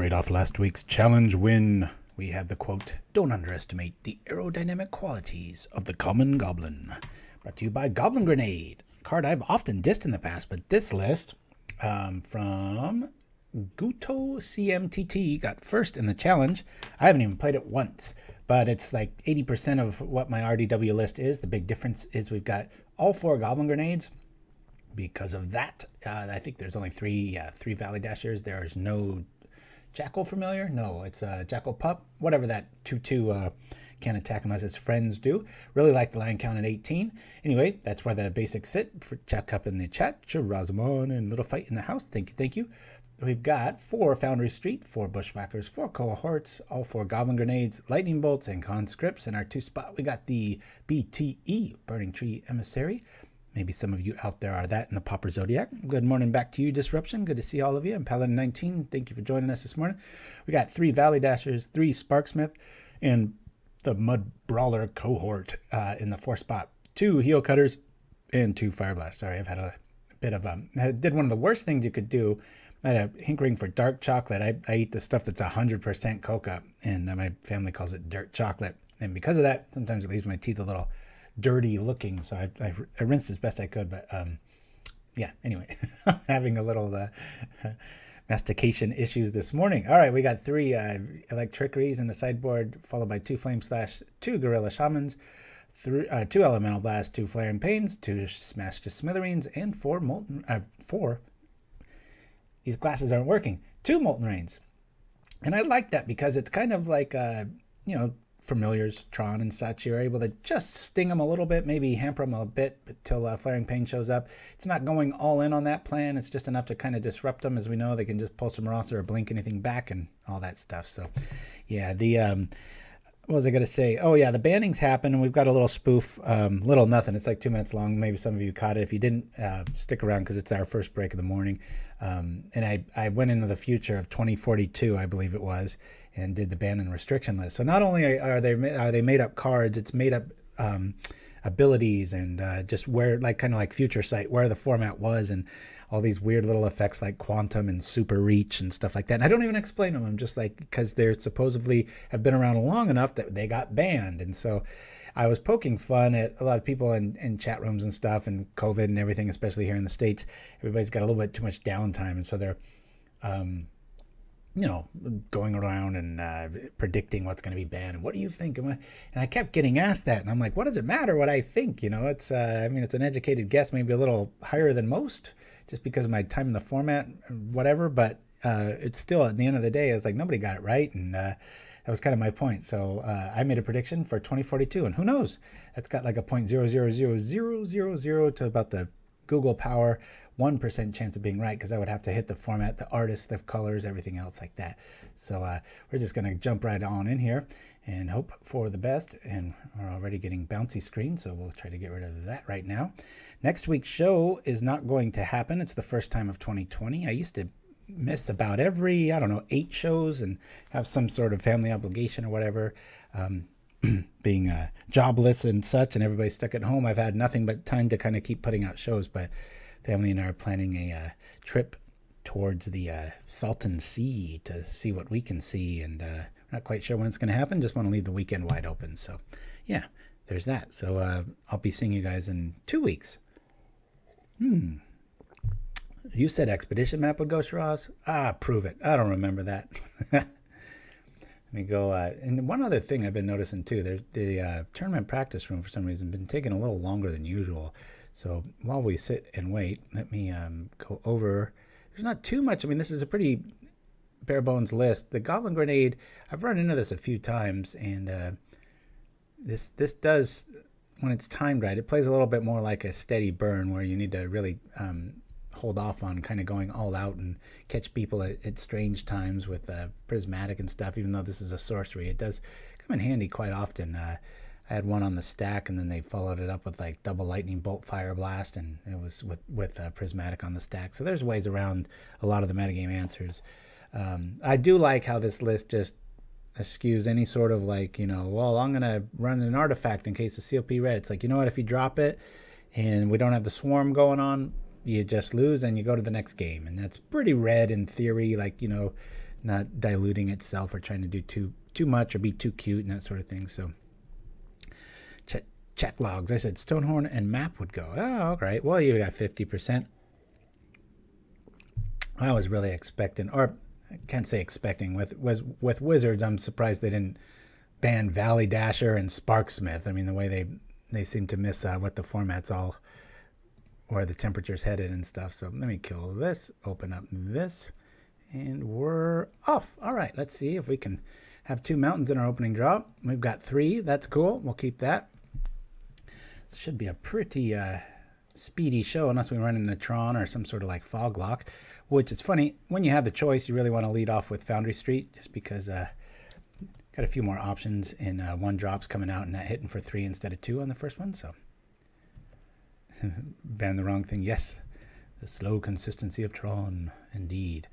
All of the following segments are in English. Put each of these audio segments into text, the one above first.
Straight off last week's challenge win, we have the quote, "Don't underestimate the aerodynamic qualities of the common goblin." Brought to you by Goblin Grenade, a card I've often dissed in the past, but this list from Guto CMTT got first in the challenge. I haven't even played it once, but it's like 80% of what my RDW list is. The big difference is we've got all 4 Goblin Grenades. Because of that, I think there's only three Valley Dashers. There's no Jackal Familiar. No, it's a Jackal Pup. Whatever that 2/2 can't attack unless its friends do. Really like the line count at 18. Anyway, that's where the basics sit. For check up in the chat. Shirazamon and Little Fight in the House. Thank you. We've got 4 Foundry Street, 4 Bushwhackers, 4 Cohorts, all 4 Goblin Grenades, Lightning Bolts, and Conscripts. In our 2 spot, we got the BTE, Burning-Tree Emissary. Maybe some of you out there are that in the Pauper Zodiac. Good morning back to you, Disruption. Good to see all of you. I'm Paladin19. Thank you for joining us this morning. We got 3 Valley Dashers, 3 Sparksmith, and the Mudbrawler Cohort in the 4 spot. 2 Heelcutters and 2 Fireblast. Sorry, I've had a bit of I did one of the worst things you could do. I had a hankering for dark chocolate. I eat the stuff that's 100% coca, and my family calls it dirt chocolate. And because of that, sometimes it leaves my teeth a little dirty looking, so I rinsed as best I could, but yeah, anyway, having a little mastication issues this morning. All right, we got 3 Electrickeries in the sideboard, followed by 2 Flame Slash, 2 Gorilla Shamans, 2 Elemental Blast, 2 Flaring Pains, 2 Smash to Smithereens, and 4 these glasses aren't working, 2 Molten Rains. And I like that because it's kind of like familiars, Tron and such. You're able to just sting them a little bit, maybe hamper them a bit until Flaring Pain shows up. It's not going all in on that plan. It's just enough to kind of disrupt them. As we know, they can just pull some Roster or blink anything back and all that stuff. So yeah, what was I going to say? Oh yeah, the bannings happen, and we've got a little spoof, little nothing. It's like 2 minutes long. Maybe some of you caught it. If you didn't, stick around because it's our first break of the morning. And I went into the future of 2042, I believe it was, and did the ban and restriction list. So not only are they made up cards, it's made up abilities and just where, like, kind of like Future Sight, where the format was, and all these weird little effects like quantum and super reach and stuff like that. And I don't even explain them. I'm just like, because they're supposedly have been around long enough that they got banned. And so I was poking fun at a lot of people in chat rooms and stuff, and COVID and everything, especially here in the States. Everybody's got a little bit too much downtime, and so they're going around and predicting what's going to be banned. And what do you think? And I kept getting asked that, and I'm like, what does it matter what I think? It's it's an educated guess, maybe a little higher than most, just because of my time in the format, whatever. But it's still, at the end of the day, it's like nobody got it right, and that was kind of my point. So I made a prediction for 2042, and who knows? That's got like a 0.000000 to about the Google Power 1% chance of being right, because I would have to hit the format, the artist, the colors, everything else like that. So we're just going to jump right on in here and hope for the best. And we're already getting bouncy screens, so we'll try to get rid of that right now. Next week's show is not going to happen. It's the first time of 2020. I used to miss about every, 8 shows and have some sort of family obligation or whatever. Being jobless and such, and everybody stuck at home, I've had nothing but time to kind of keep putting out shows. But family and I are planning a trip towards the Salton Sea to see what we can see, and not quite sure when it's going to happen. Just want to leave the weekend wide open. So yeah, there's that. So I'll be seeing you guys in 2 weeks. You said expedition map would go, Shiraz? Prove it. I don't remember that. Let me go. And one other thing I've been noticing too, the tournament practice room for some reason been taking a little longer than usual. So while we sit and wait, let me go over. There's not too much. This is a pretty bare bones list. The Goblin Grenade, I've run into this a few times, and this does, when it's timed right, it plays a little bit more like a steady burn, where you need to really hold off on kind of going all out and catch people at strange times with prismatic and stuff. Even though this is a sorcery, it does come in handy quite often. I had one on the stack, and then they followed it up with like double lightning bolt Fireblast, and it was with prismatic on the stack. So there's ways around a lot of the metagame answers. I do like how this list just eschews any sort of like, well, I'm gonna run an artifact in case of COP red. It's like, you know what, if you drop it and we don't have the swarm going on, you just lose and you go to the next game. And that's pretty red in theory. Like, not diluting itself or trying to do too much or be too cute and that sort of thing. So check logs. I said Stonehorn and map would go. Oh, right. Well, you got 50%. I was really expecting, or I can't say expecting, with Wizards, I'm surprised they didn't ban Valley Dasher and Sparksmith. I mean, the way they seem to miss what the format's all, where the temperature's headed and stuff. So let me kill this, open up this, and we're off. All right, let's see if we can have 2 mountains in our opening draw. We've got 3. That's cool. We'll keep that. This should be a pretty speedy show unless we run into Tron or some sort of like fog lock, which is funny. When you have the choice, you really want to lead off with Foundry Street just because got a few more options in 1-drops coming out and that hitting for 3 instead of 2 on the first one. So ban the wrong thing. Yes, the slow consistency of Tron, indeed.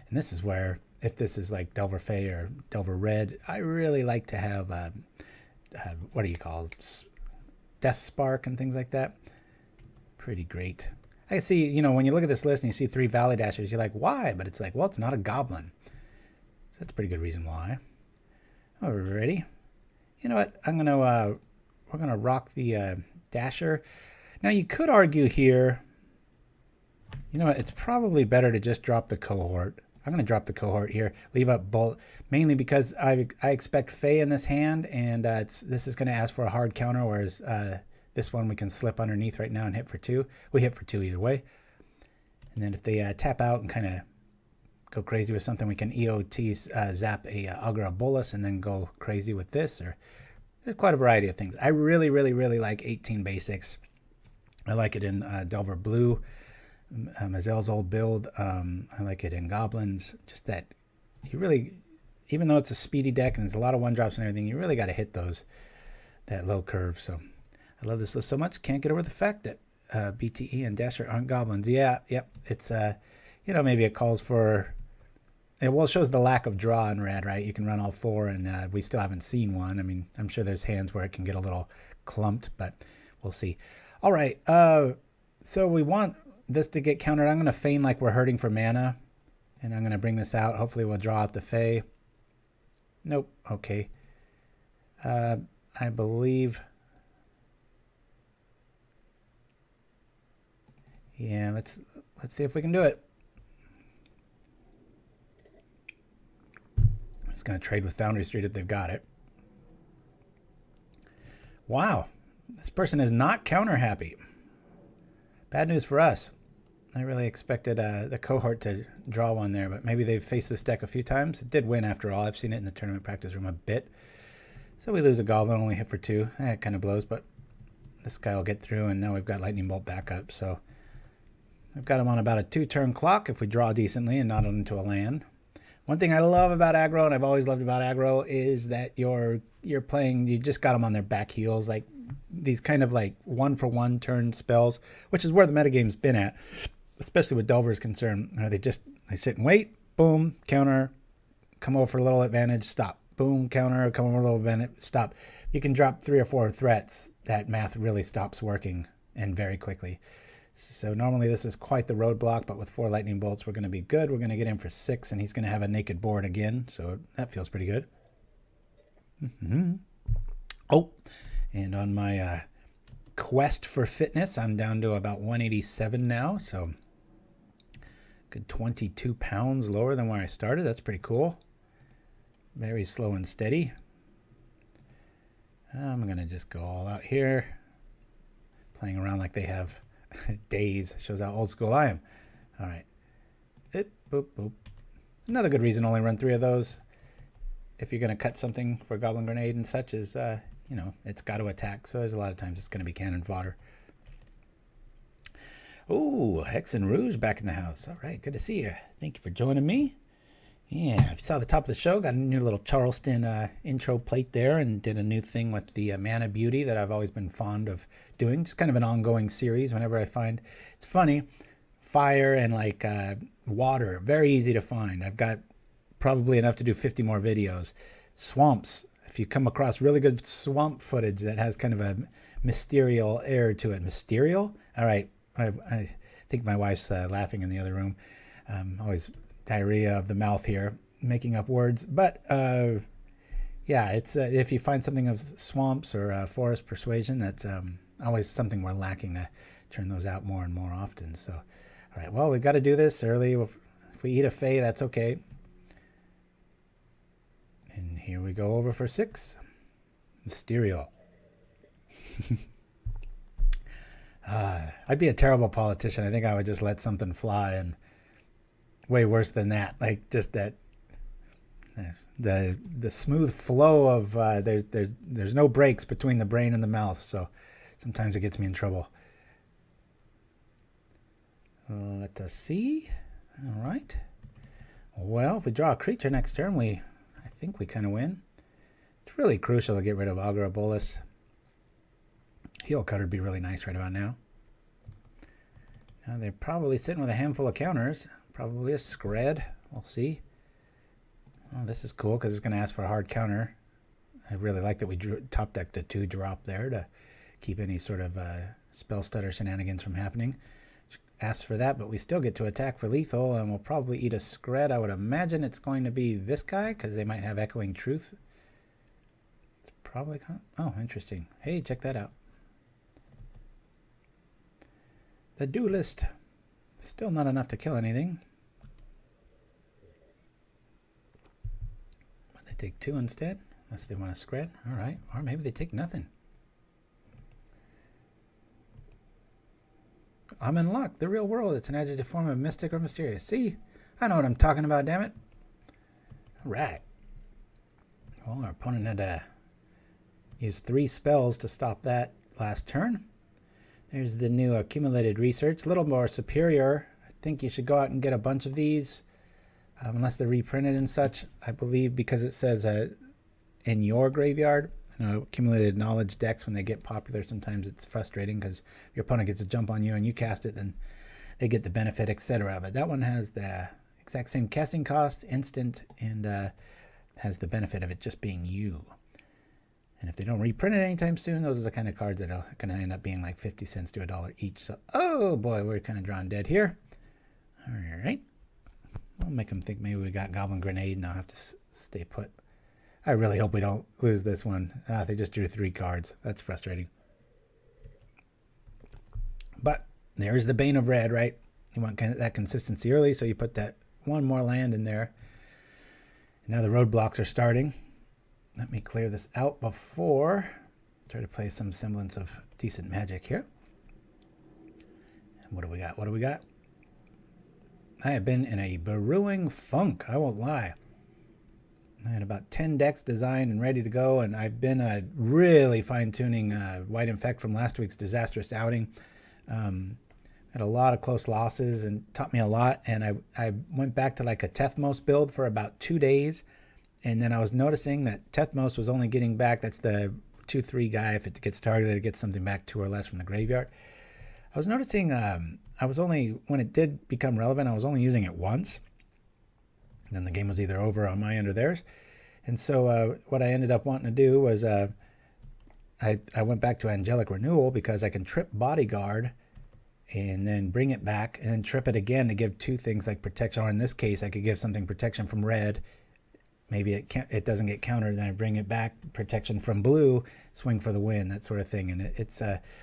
And this is where, if this is like Delver Fey or Delver Red, I really like to have what do you call it? Death Spark and things like that. Pretty great. I see, you know, when you look at this list and you see 3 Valley Dashers, you're like, why? But it's like, well, it's not a goblin. So that's a pretty good reason why. Alrighty. You know what? We're gonna rock the Dasher. Now you could argue here, you know what? It's probably better to just drop the Cohort. I'm going to drop the Cohort here, leave up Bolt, mainly because I expect Fey in this hand, and this is going to ask for a hard counter, whereas this one we can slip underneath right now and hit for 2. We hit for 2 either way. And then if they tap out and kind of go crazy with something, we can EOT zap a Agra Bolus and then go crazy with this. Or there's quite a variety of things. I really, really, really like 18 basics. I like it in Delver Blue. Mazel's old build. I like it in Goblins. Just that you really, even though it's a speedy deck and there's a lot of 1-drops and everything, you really got to hit that low curve. So I love this list so much. Can't get over the fact that BTE and Dasher aren't Goblins. Yeah, yep. It's you know, maybe it calls for, it shows the lack of draw in red, right? You can run all 4 and we still haven't seen one. I mean, I'm sure there's hands where it can get a little clumped, but we'll see. All right. So we want this to get countered. I'm going to feign like we're hurting for mana, and I'm going to bring this out. Hopefully we'll draw out the Fey. Nope. Okay. I believe. Yeah, let's see if we can do it. I'm just going to trade with Foundry Street if they've got it. Wow. This person is not counter happy. Bad news for us. I really expected the Cohort to draw one there, but maybe they've faced this deck a few times. It did win after all. I've seen it in the tournament practice room a bit. So we lose a Goblin, only hit for 2. It kind of blows, but this guy will get through, and now we've got Lightning Bolt backup. So I've got him on about a 2-turn clock if we draw decently and not into a land. One thing I love about aggro, and I've always loved about aggro, is that you're playing, you just got them on their back heels, like these kind of like 1-for-1 turn spells, which is where the metagame's been at, especially with Delver's concerned. They sit and wait, boom, counter, come over for a little advantage, stop, boom, counter, come over a little advantage, stop. You can drop 3 or 4 threats, that math really stops working, and very quickly. So normally this is quite the roadblock, but with 4 lightning bolts, we're going to be good. We're going to get in for 6, and he's going to have a naked board again, so that feels pretty good. Oh, and on my quest for fitness, I'm down to about 187 now, so good 22 pounds lower than where I started. That's pretty cool. Very slow and steady. I'm going to just go all out here, playing around like they have days. Shows how old school I am. All right. Boop, boop. Another good reason to only run 3 of those, if you're going to cut something for Goblin Grenade and such, is, you know, it's got to attack. So there's a lot of times it's going to be cannon fodder. Oh, Hex and Rouge back in the house. All right, good to see you. Thank you for joining me. Yeah, if you saw the top of the show, got a new little Charleston intro plate there, and did a new thing with the Mana Beauty that I've always been fond of doing. Just kind of an ongoing series whenever I find. It's funny, fire and like water, very easy to find. I've got probably enough to do 50 more videos. Swamps, if you come across really good swamp footage that has kind of a mysterious air to it. Mysterious? All right, I think my wife's laughing in the other room. Always diarrhea of the mouth here. making up words, but yeah, it's if you find something of swamps or forest persuasion, that's always something we're lacking to turn those out more and more often. So, all right, well, we've got to do this early. If we eat a Fae, that's okay. And here we go over for 6. Mysterio. I'd be a terrible politician. I think I would just let something fly, and way worse than that. Like just that the smooth flow of there's no breaks between the brain and the mouth, so sometimes it gets me in trouble. Let us see. All right. Well, if we draw a creature next turn, I think we kind of win. It's really crucial to get rid of Augur Bolus. Heelcutter would be really nice right about now. Now they're probably sitting with a handful of counters. Probably a Scred. We'll see. Oh, this is cool because it's going to ask for a hard counter. I really like that we top decked a 2-drop there to keep any sort of spell stutter shenanigans from happening. Asks for that, but we still get to attack for lethal, and we'll probably eat a Scred. I would imagine it's going to be this guy because they might have Echoing Truth. It's probably... Oh, interesting. Hey, check that out. The Duelist. Still not enough to kill anything. But they take 2 instead, unless they want to Scred. All right. Or maybe they take nothing. I'm in luck. The real world. It's an adjective form of mystic or mysterious. See? I know what I'm talking about, damn it. All right. Well, our opponent had used 3 spells to stop that last turn. There's the new accumulated research. A little more superior. I think you should go out and get a bunch of these. Unless they're reprinted and such. I believe because it says in your graveyard. Accumulated knowledge decks, when they get popular, sometimes it's frustrating because your opponent gets a jump on you and you cast it, then they get the benefit, etc. But that one has the exact same casting cost, instant, and has the benefit of it just being you. And if they don't reprint it anytime soon, those are the kind of cards that are going to end up being like 50 cents to $1 each. So, oh boy, we're kind of drawn dead here. All right. I'll make them think maybe we got Goblin Grenade and I'll have to stay put. I really hope we don't lose this one. They just drew 3 cards. That's frustrating. But there's the Bane of Red, right? You want that consistency early, so you put that 1 more land in there. Now the roadblocks are starting. Let me clear this out before. Try to play some semblance of decent magic here. And what do we got? What do we got? I have been in a brewing funk, I won't lie. I had about 10 decks designed and ready to go, and I've been really fine-tuning White Infect from last week's disastrous outing. Had a lot of close losses and taught me a lot, and I went back to like a Tethmos build for about 2 days, and then I was noticing that Tethmos was only getting back, that's the 2/3 guy, if it gets targeted, it gets something back 2 or less from the graveyard. I was noticing when it did become relevant, I was only using it once. Then the game was either over on my end or theirs. And so what I ended up wanting to do was I went back to Angelic Renewal because I can trip Bodyguard and then bring it back and then trip it again to give 2 things like protection. Or in this case, I could give something protection from red. Maybe it doesn't get countered. Then I bring it back, protection from blue, swing for the win, that sort of thing. And it's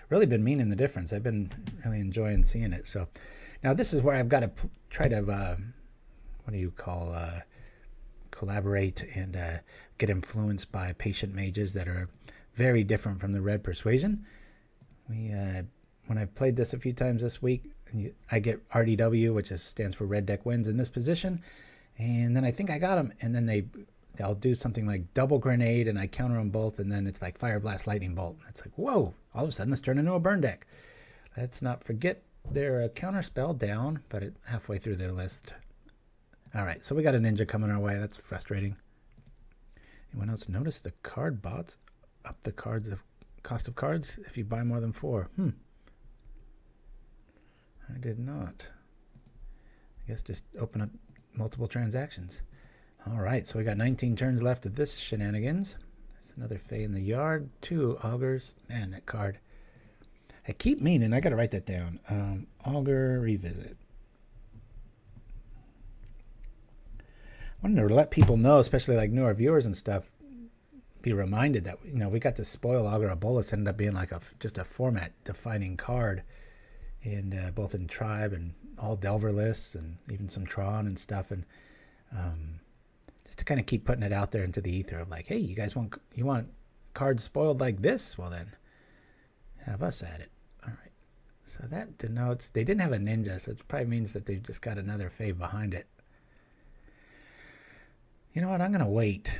really been meaning the difference. I've been really enjoying seeing it. So now this is where I've got to try to... what do you call collaborate and get influenced by patient mages that are very different from the red persuasion. When I've played this a few times this week, I get RDW, which stands for red deck wins in this position, and then I think I got them, and then they'll do something like double grenade, and I counter them both, and then it's like Fireblast, Lightning Bolt. It's like, whoa! All of a sudden, this turned into a burn deck. Let's not forget their counter spell down, but halfway through their list. All right, so we got a ninja coming our way. That's frustrating. Anyone else notice the card bots up the cost of cards if you buy more than 4? I did not. I guess just open up multiple transactions. All right, so we got 19 turns left of this shenanigans. There's another Fae in the yard. 2 Augurs. Man, that card. I keep meaning, I got to write that down. Augur Revisit. wanted to let people know, especially like newer viewers and stuff, be reminded that, you know, we got to spoil Augur of Bolas, ended up being like just a format defining card, and both in Tribe and all Delver lists and even some Tron and stuff, and just to kind of keep putting it out there into the ether of like, hey, you guys want cards spoiled like this? Well then, have us at it. All right. So that denotes they didn't have a ninja, so it probably means that they've just got another fave behind it. You know what? I'm gonna wait.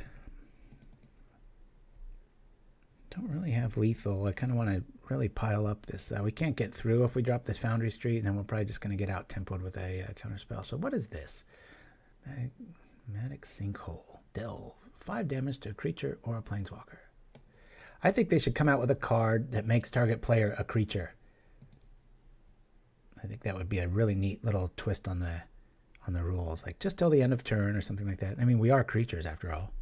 Don't really have lethal. I kind of want to really pile up this. We can't get through if we drop this Foundry Street, and then we're probably just going to get out tempoed with a counter spell. So what is this? Magmatic Sinkhole. Delve. 5 damage to a creature or a planeswalker. I think they should come out with a card that makes target player a creature. I think that would be a really neat little twist on the rules. Like just till the end of turn or something like that. I mean, we are creatures after all.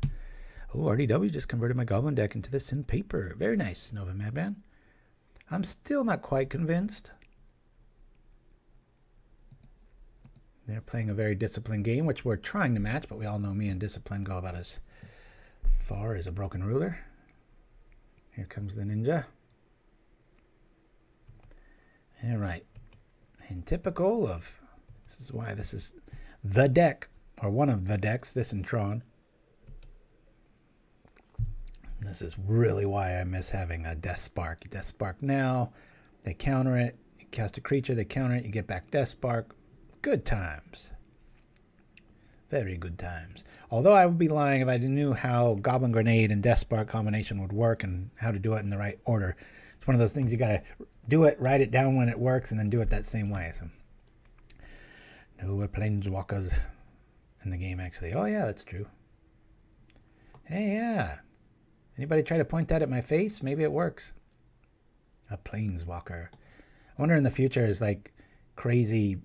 Oh, RDW just converted my Goblin deck into this in paper. Very nice, Nova Madman. I'm still not quite convinced. They're playing a very disciplined game, which we're trying to match, but we all know me and discipline go about as far as a broken ruler. Here comes the ninja. All right. And typical of, this is why this is the deck, or one of the decks, this and Tron. This is really why I miss having a Death Spark. Death Spark now, they counter it. You cast a creature, they counter it, you get back Death Spark. Good times. Very good times. Although I would be lying if I knew how Goblin Grenade and Death Spark combination would work and how to do it in the right order. It's one of those things you got to do it, write it down when it works, and then do it that same way. So, no planeswalkers in the game, actually. Oh, yeah, that's true. Hey, yeah. Anybody try to point that at my face? Maybe it works. A planeswalker. I wonder in the future is like crazy,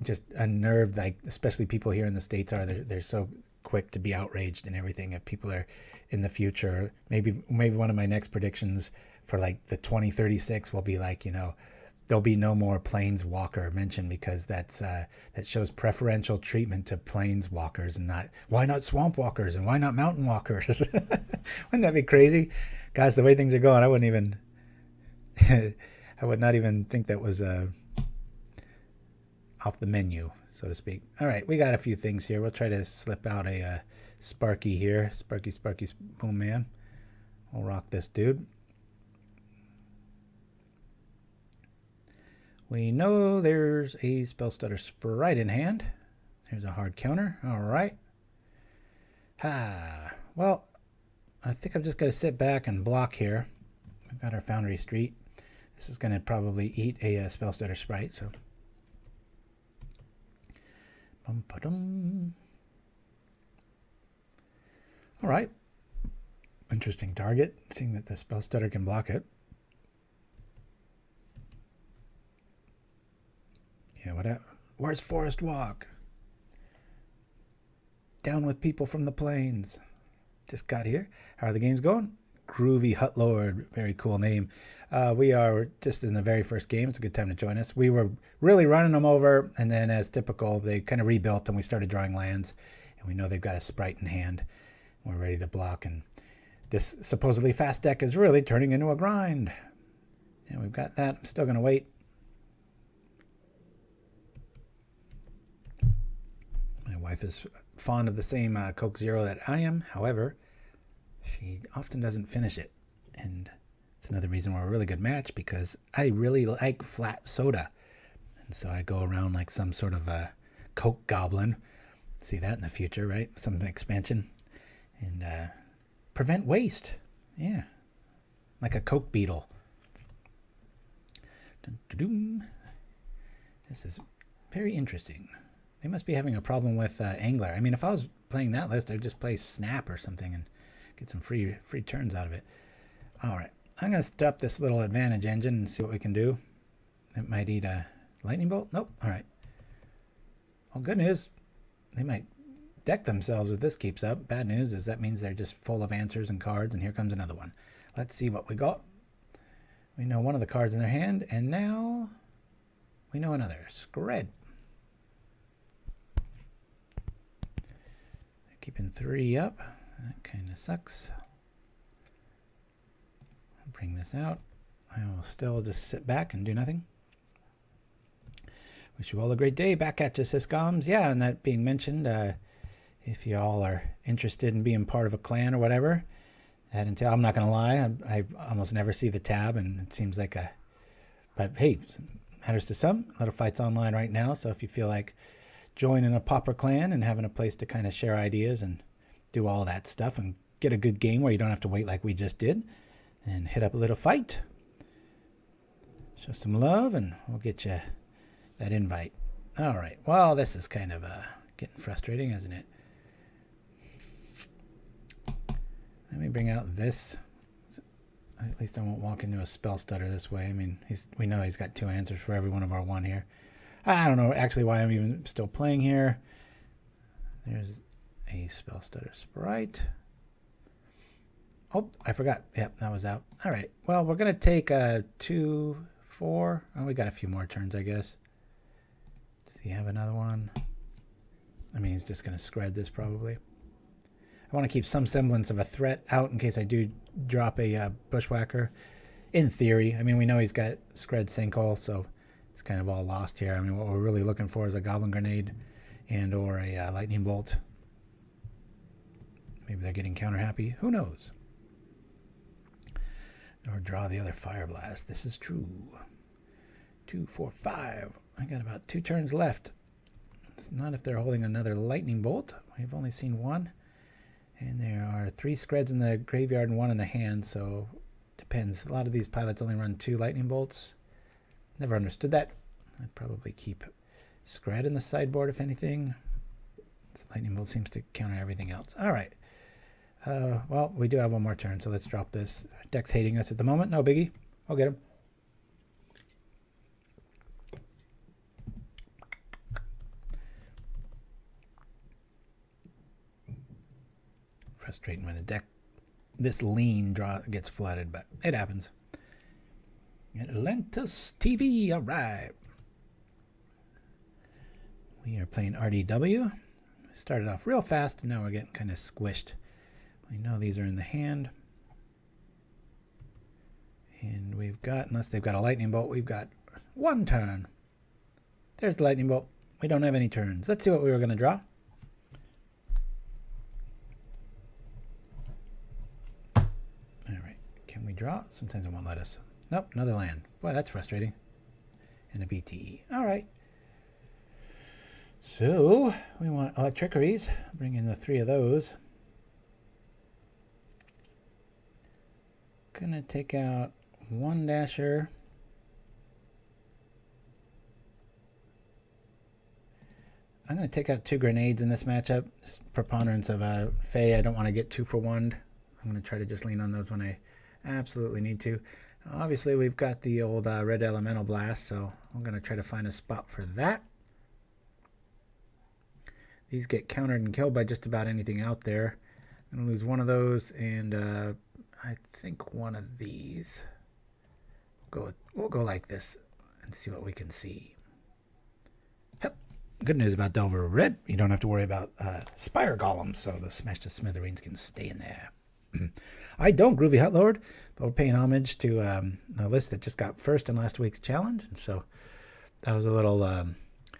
just unnerved, like especially people here in the States are. They're so quick to be outraged and everything. If people are in the future, maybe one of my next predictions for like the 2036 will be like, you know, there'll be no more planeswalker mentioned because that shows preferential treatment to planeswalkers and not, why not swamp walkers and why not mountain walkers? Wouldn't that be crazy? Guys, the way things are going, I wouldn't even I would not even think that was off the menu, so to speak. All right, we got a few things here. We'll try to slip out a Sparky here. Sparky Boom Man. We'll rock this dude. We know there's a Spellstutter Sprite in hand. There's a hard counter. All right. Well, I think I'm just going to sit back and block here. We've got our Foundry Street. This is going to probably eat a Spellstutter Sprite, so. All right. Interesting target, seeing that the Spellstutter can block it. Yeah, whatever. Where's Forest Walk? Down with people from the plains. Just got here. How are the games going? Groovy Hut Lord. Very cool name. We are just in the very first game. It's a good time to join us. We were really running them over, and then as typical, they kind of rebuilt and we started drawing lands. And we know they've got a Sprite in hand. We're ready to block, and this supposedly fast deck is really turning into a grind. And we've got that. I'm still going to wait. My wife is fond of the same Coke Zero that I am. However, she often doesn't finish it. And it's another reason we're a really good match, because I really like flat soda. And so I go around like some sort of a Coke goblin. See that in the future, right? Some expansion. And prevent waste. Yeah. Like a Coke beetle. Dun, dun, dun. This is very interesting. They must be having a problem with Angler. I mean, if I was playing that list, I'd just play Snap or something and get some free turns out of it. All right. I'm going to stop this little advantage engine and see what we can do. It might eat a lightning bolt. Nope. All right. Well, good news. They might deck themselves if this keeps up. Bad news is that means they're just full of answers and cards, and here comes another one. Let's see what we got. We know one of the cards in their hand, and now we know another. Scred. keeping 3 up. That kind of sucks. I'll bring this out. I will still just sit back and do nothing. Wish you all a great day. Back at you, Syscoms. Yeah, and that being mentioned, if you all are interested in being part of a clan or whatever, that entails, I'm not going to lie, I almost never see the tab, and it seems like a, but hey, matters to some. Little Fights online right now, so if you feel like joining a Pauper clan and having a place to kind of share ideas and do all that stuff and get a good game where you don't have to wait like we just did, and hit up a Little Fight. Show some love, and we'll get you that invite. All right. Well, this is kind of getting frustrating, isn't it? Let me bring out this. At least I won't walk into a spell stutter this way. I mean, we know he's got 2 answers for every one of our 1 here. I don't know actually why I'm even still playing here. There's a spell stutter sprite. Oh, I forgot. Yep, that was out. All right. Well, we're going to take 2, 4. Oh, we got a few more turns, I guess. Does he have another one? I mean, he's just going to scred this probably. I want to keep some semblance of a threat out in case I do drop a Bushwhacker. In theory. I mean, we know he's got scred sinkhole, so it's kind of all lost here. I mean, what we're really looking for is a Goblin Grenade and or a Lightning Bolt. Maybe they're getting counter happy. Who knows? Or draw the other Fireblast. This is true. 2, 4, 5. I got about 2 turns left. It's not if they're holding another Lightning Bolt. We've only seen 1. And there are 3 screds in the graveyard and 1 in the hand, so depends. A lot of these pilots only run 2 Lightning Bolts. Never understood that. I'd probably keep scred in the sideboard if anything. This Lightning Bolt seems to counter everything else. All right. Well, we do have 1 more turn, so let's drop this. Deck's hating us at the moment. No biggie. I'll get him. Frustrating when the deck this lean gets flooded, but it happens. Atlantis TV, all right. We are playing RDW. Started off real fast, and now we're getting kind of squished. We know these are in the hand. And we've got, unless they've got a Lightning Bolt, we've got 1 turn. There's the Lightning Bolt. We don't have any turns. Let's see what we were going to draw. Can we draw? Sometimes it won't let us. Nope, another land. Boy, that's frustrating. And a BTE. All right. So, we want Electricaries. Bring in the 3 of those. Gonna take out 1 Dasher. I'm gonna take out 2 Grenades in this matchup. Just preponderance of a Fae. I don't want to get 2 for 1. I'm gonna try to just lean on those when I absolutely need to. Obviously, we've got the old Red Elemental Blast, so I'm going to try to find a spot for that. These get countered and killed by just about anything out there. I'm going to lose 1 of those, and I think 1 of these. We'll go like this and see what we can see. Yep. Good news about Delver Red. You don't have to worry about Spire Golems, so the Smash the Smithereens can stay in there. I don't, Groovy Hut Lord, but we're paying homage to a list that just got first in last week's challenge, and so that was a little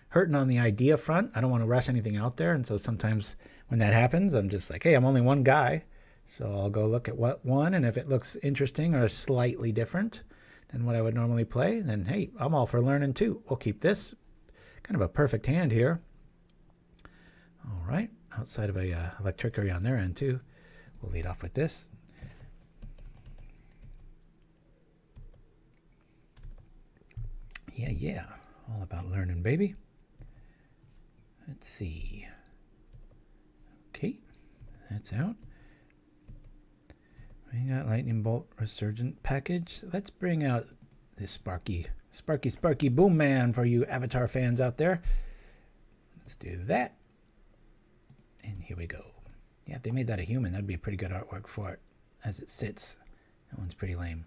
hurting on the idea front. I don't want to rush anything out there, and so sometimes when that happens, I'm just like, hey, I'm only 1 guy, so I'll go look at what 1, and if it looks interesting or slightly different than what I would normally play, then hey, I'm all for learning too. We'll keep this. Kind of a perfect hand here. All right, outside of a Electricary on their end too. We'll lead off with this. Yeah. All about learning, baby. Let's see. Okay, that's out. We got Lightning Bolt Resurgent package. Let's bring out this Sparky Boom Man for you Avatar fans out there. Let's do that. And here we go. Yeah, if they made that a human, that'd be pretty good artwork for it as it sits. That one's pretty lame.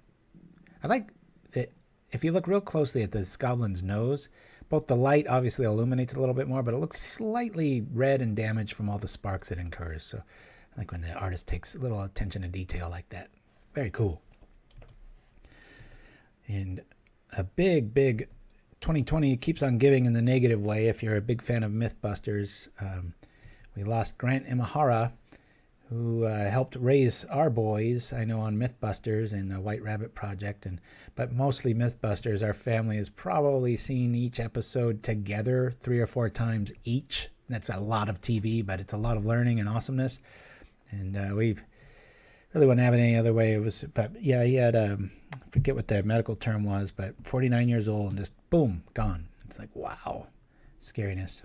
I like that if you look real closely at this goblin's nose, both the light obviously illuminates a little bit more, but it looks slightly red and damaged from all the sparks it incurs. So I like when the artist takes a little attention to detail like that. Very cool. And a big 2020 keeps on giving in the negative way. If you're a big fan of Mythbusters, we lost Grant Imahara, who helped raise our boys, I know, on Mythbusters and the White Rabbit Project, but mostly Mythbusters. Our family has probably seen each episode together 3 or 4 times each. That's a lot of TV, but it's a lot of learning and awesomeness. And we really wouldn't have it any other way. But yeah, he had, I forget what the medical term was, but 49 years old and just boom, gone. It's like, wow, scariness.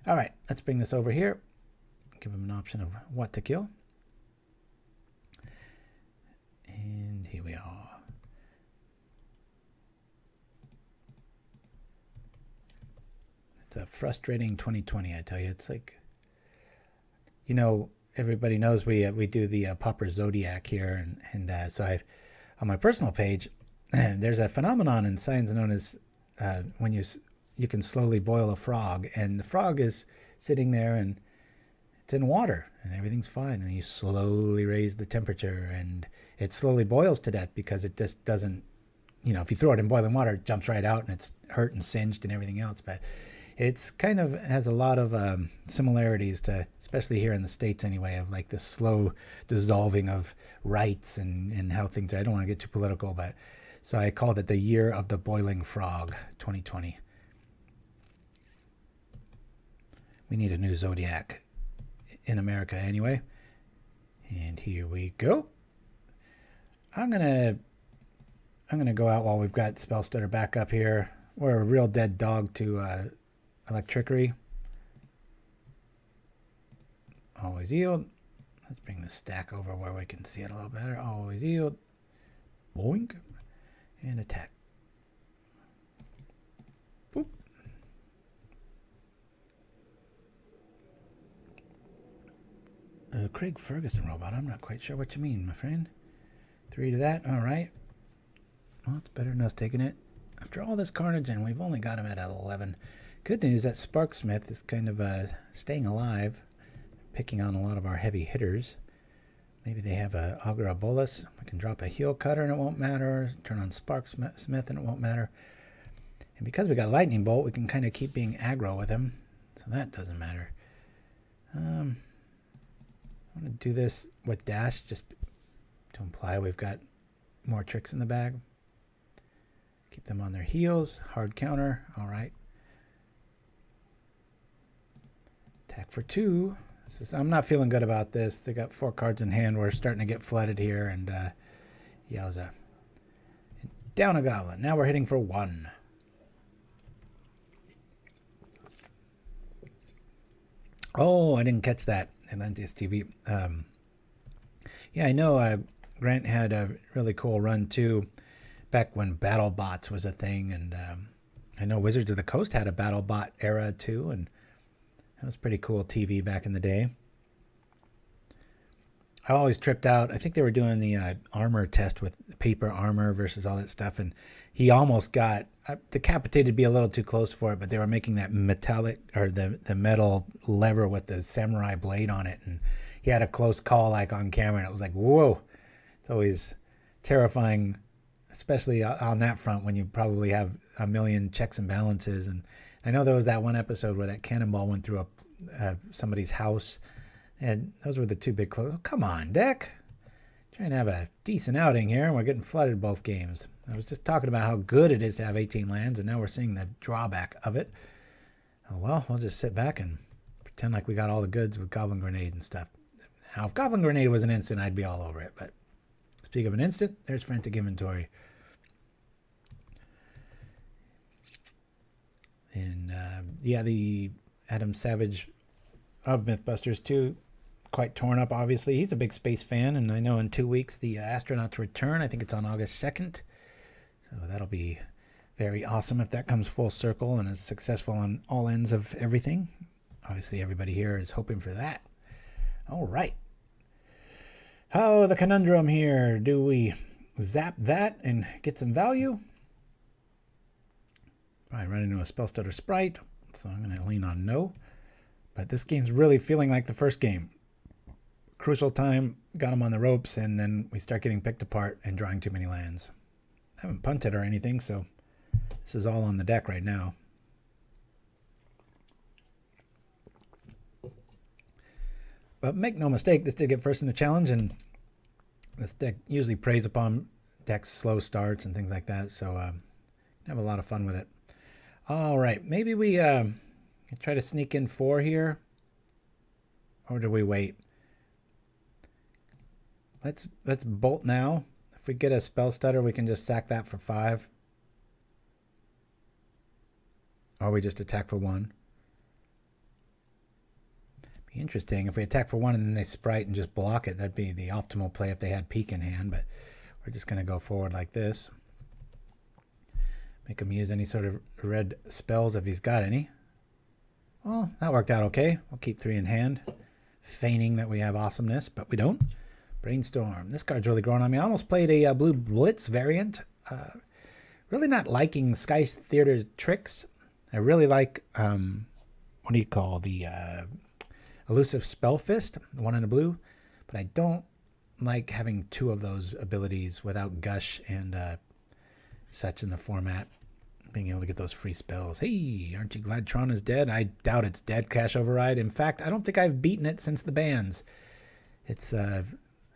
All right, let's bring this over here. Give him an option of what to kill. And here we are. It's a frustrating 2020, I tell you. It's like, you know, everybody knows we do the Pauper Zodiac here, and so I've on my personal page, there's a phenomenon in science known as when you can slowly boil a frog, and the frog is sitting there and it's in water and everything's fine, and you slowly raise the temperature and it slowly boils to death because it just doesn't, you know, if you throw it in boiling water, it jumps right out and it's hurt and singed and everything else. But it's kind of has a lot of similarities to, especially here in the States anyway, of like this slow dissolving of rights and how things are. I don't want to get too political, but so I called it the year of the boiling frog, 2020. We need a new Zodiac in America anyway. And here we go. I'm gonna go out while we've got Spellstutter back up here. We're a real dead dog to Electrickery. Always yield. Let's bring the stack over where we can see it a little better. Always yield. Boink. And attack. Boop. Craig Ferguson robot. I'm not quite sure what you mean, my friend. 3 to that. All right. Well, it's better than us taking it. After all this carnage, and we've only got him at 11. Good news that Sparksmith is kind of staying alive, picking on a lot of our heavy hitters. Maybe they have a Augur a Bolus. We can drop a Heelcutter and it won't matter. Turn on Sparksmith and it won't matter. And because we got Lightning Bolt, we can kind of keep being aggro with him. So that doesn't matter. I'm going to do this with Dash just to imply we've got more tricks in the bag. Keep them on their heels. Hard counter. All right. Attack for 2. I'm not feeling good about this. They got 4 cards in hand. We're starting to get flooded here. And yowza. And down a goblin. Now we're hitting for 1. Oh, I didn't catch that. Atlantis TV. Yeah, I know Grant had a really cool run too, back when BattleBots was a thing, and I know Wizards of the Coast had a BattleBot era too, and that was pretty cool TV back in the day. I always tripped out. I think they were doing the armor test with paper armor versus all that stuff, and he almost got decapitated. Be a little too close for it, but they were making that metallic or the metal lever with the samurai blade on it, and he had a close call like on camera, and it was like, whoa. It's always terrifying, especially on that front when you probably have a million checks and balances. And I know there was that one episode where that cannonball went through somebody's house, and those were the 2 big close. Oh, come on, Deck. Trying to have a decent outing here, and we're getting flooded both games. I was just talking about how good it is to have 18 lands, and now we're seeing the drawback of it. Oh, well, we'll just sit back and pretend like we got all the goods with Goblin Grenade and stuff. Now, if Goblin Grenade was an instant, I'd be all over it, but speak of an instant, there's Frantic Inventory. And yeah, the Adam Savage of Mythbusters too, quite torn up, obviously. He's a big space fan, and I know in 2 weeks the Astronauts return. I think it's on August 2nd. So that'll be very awesome if that comes full circle and is successful on all ends of everything. Obviously, everybody here is hoping for that. All right. Oh, the conundrum here. Do we zap that and get some value? Probably run into a spell stutter sprite, so I'm going to lean on no. But this game's really feeling like the first game. Crucial time, got him on the ropes, and then we start getting picked apart and drawing too many lands. I haven't punted or anything, so this is all on the deck right now. But make no mistake, this did get first in the challenge, and this deck usually preys upon decks' slow starts and things like that, so have a lot of fun with it. All right, maybe we try to sneak in 4 here, or do we wait? Let's bolt now. If we get a spell stutter, we can just sack that for 5. Or we just attack for 1. Be interesting if we attack for 1 and then they sprite and just block it. That'd be the optimal play if they had peek in hand, but we're just going to go forward like this. Make him use any sort of red spells if he's got any. Well, that worked out okay. We'll keep 3 in hand, feigning that we have awesomeness, but we don't. Brainstorm. This card's really growing on me. I almost played a blue blitz variant. Really not liking Sky's Theater tricks. I really like, what do you call the elusive spell fist, the one in the blue, but I don't like having 2 of those abilities without gush and such in the format. Being able to get those free spells. Hey, aren't you glad Tron is dead? I doubt it's dead, Cash Override. In fact, I don't think I've beaten it since the bans. It's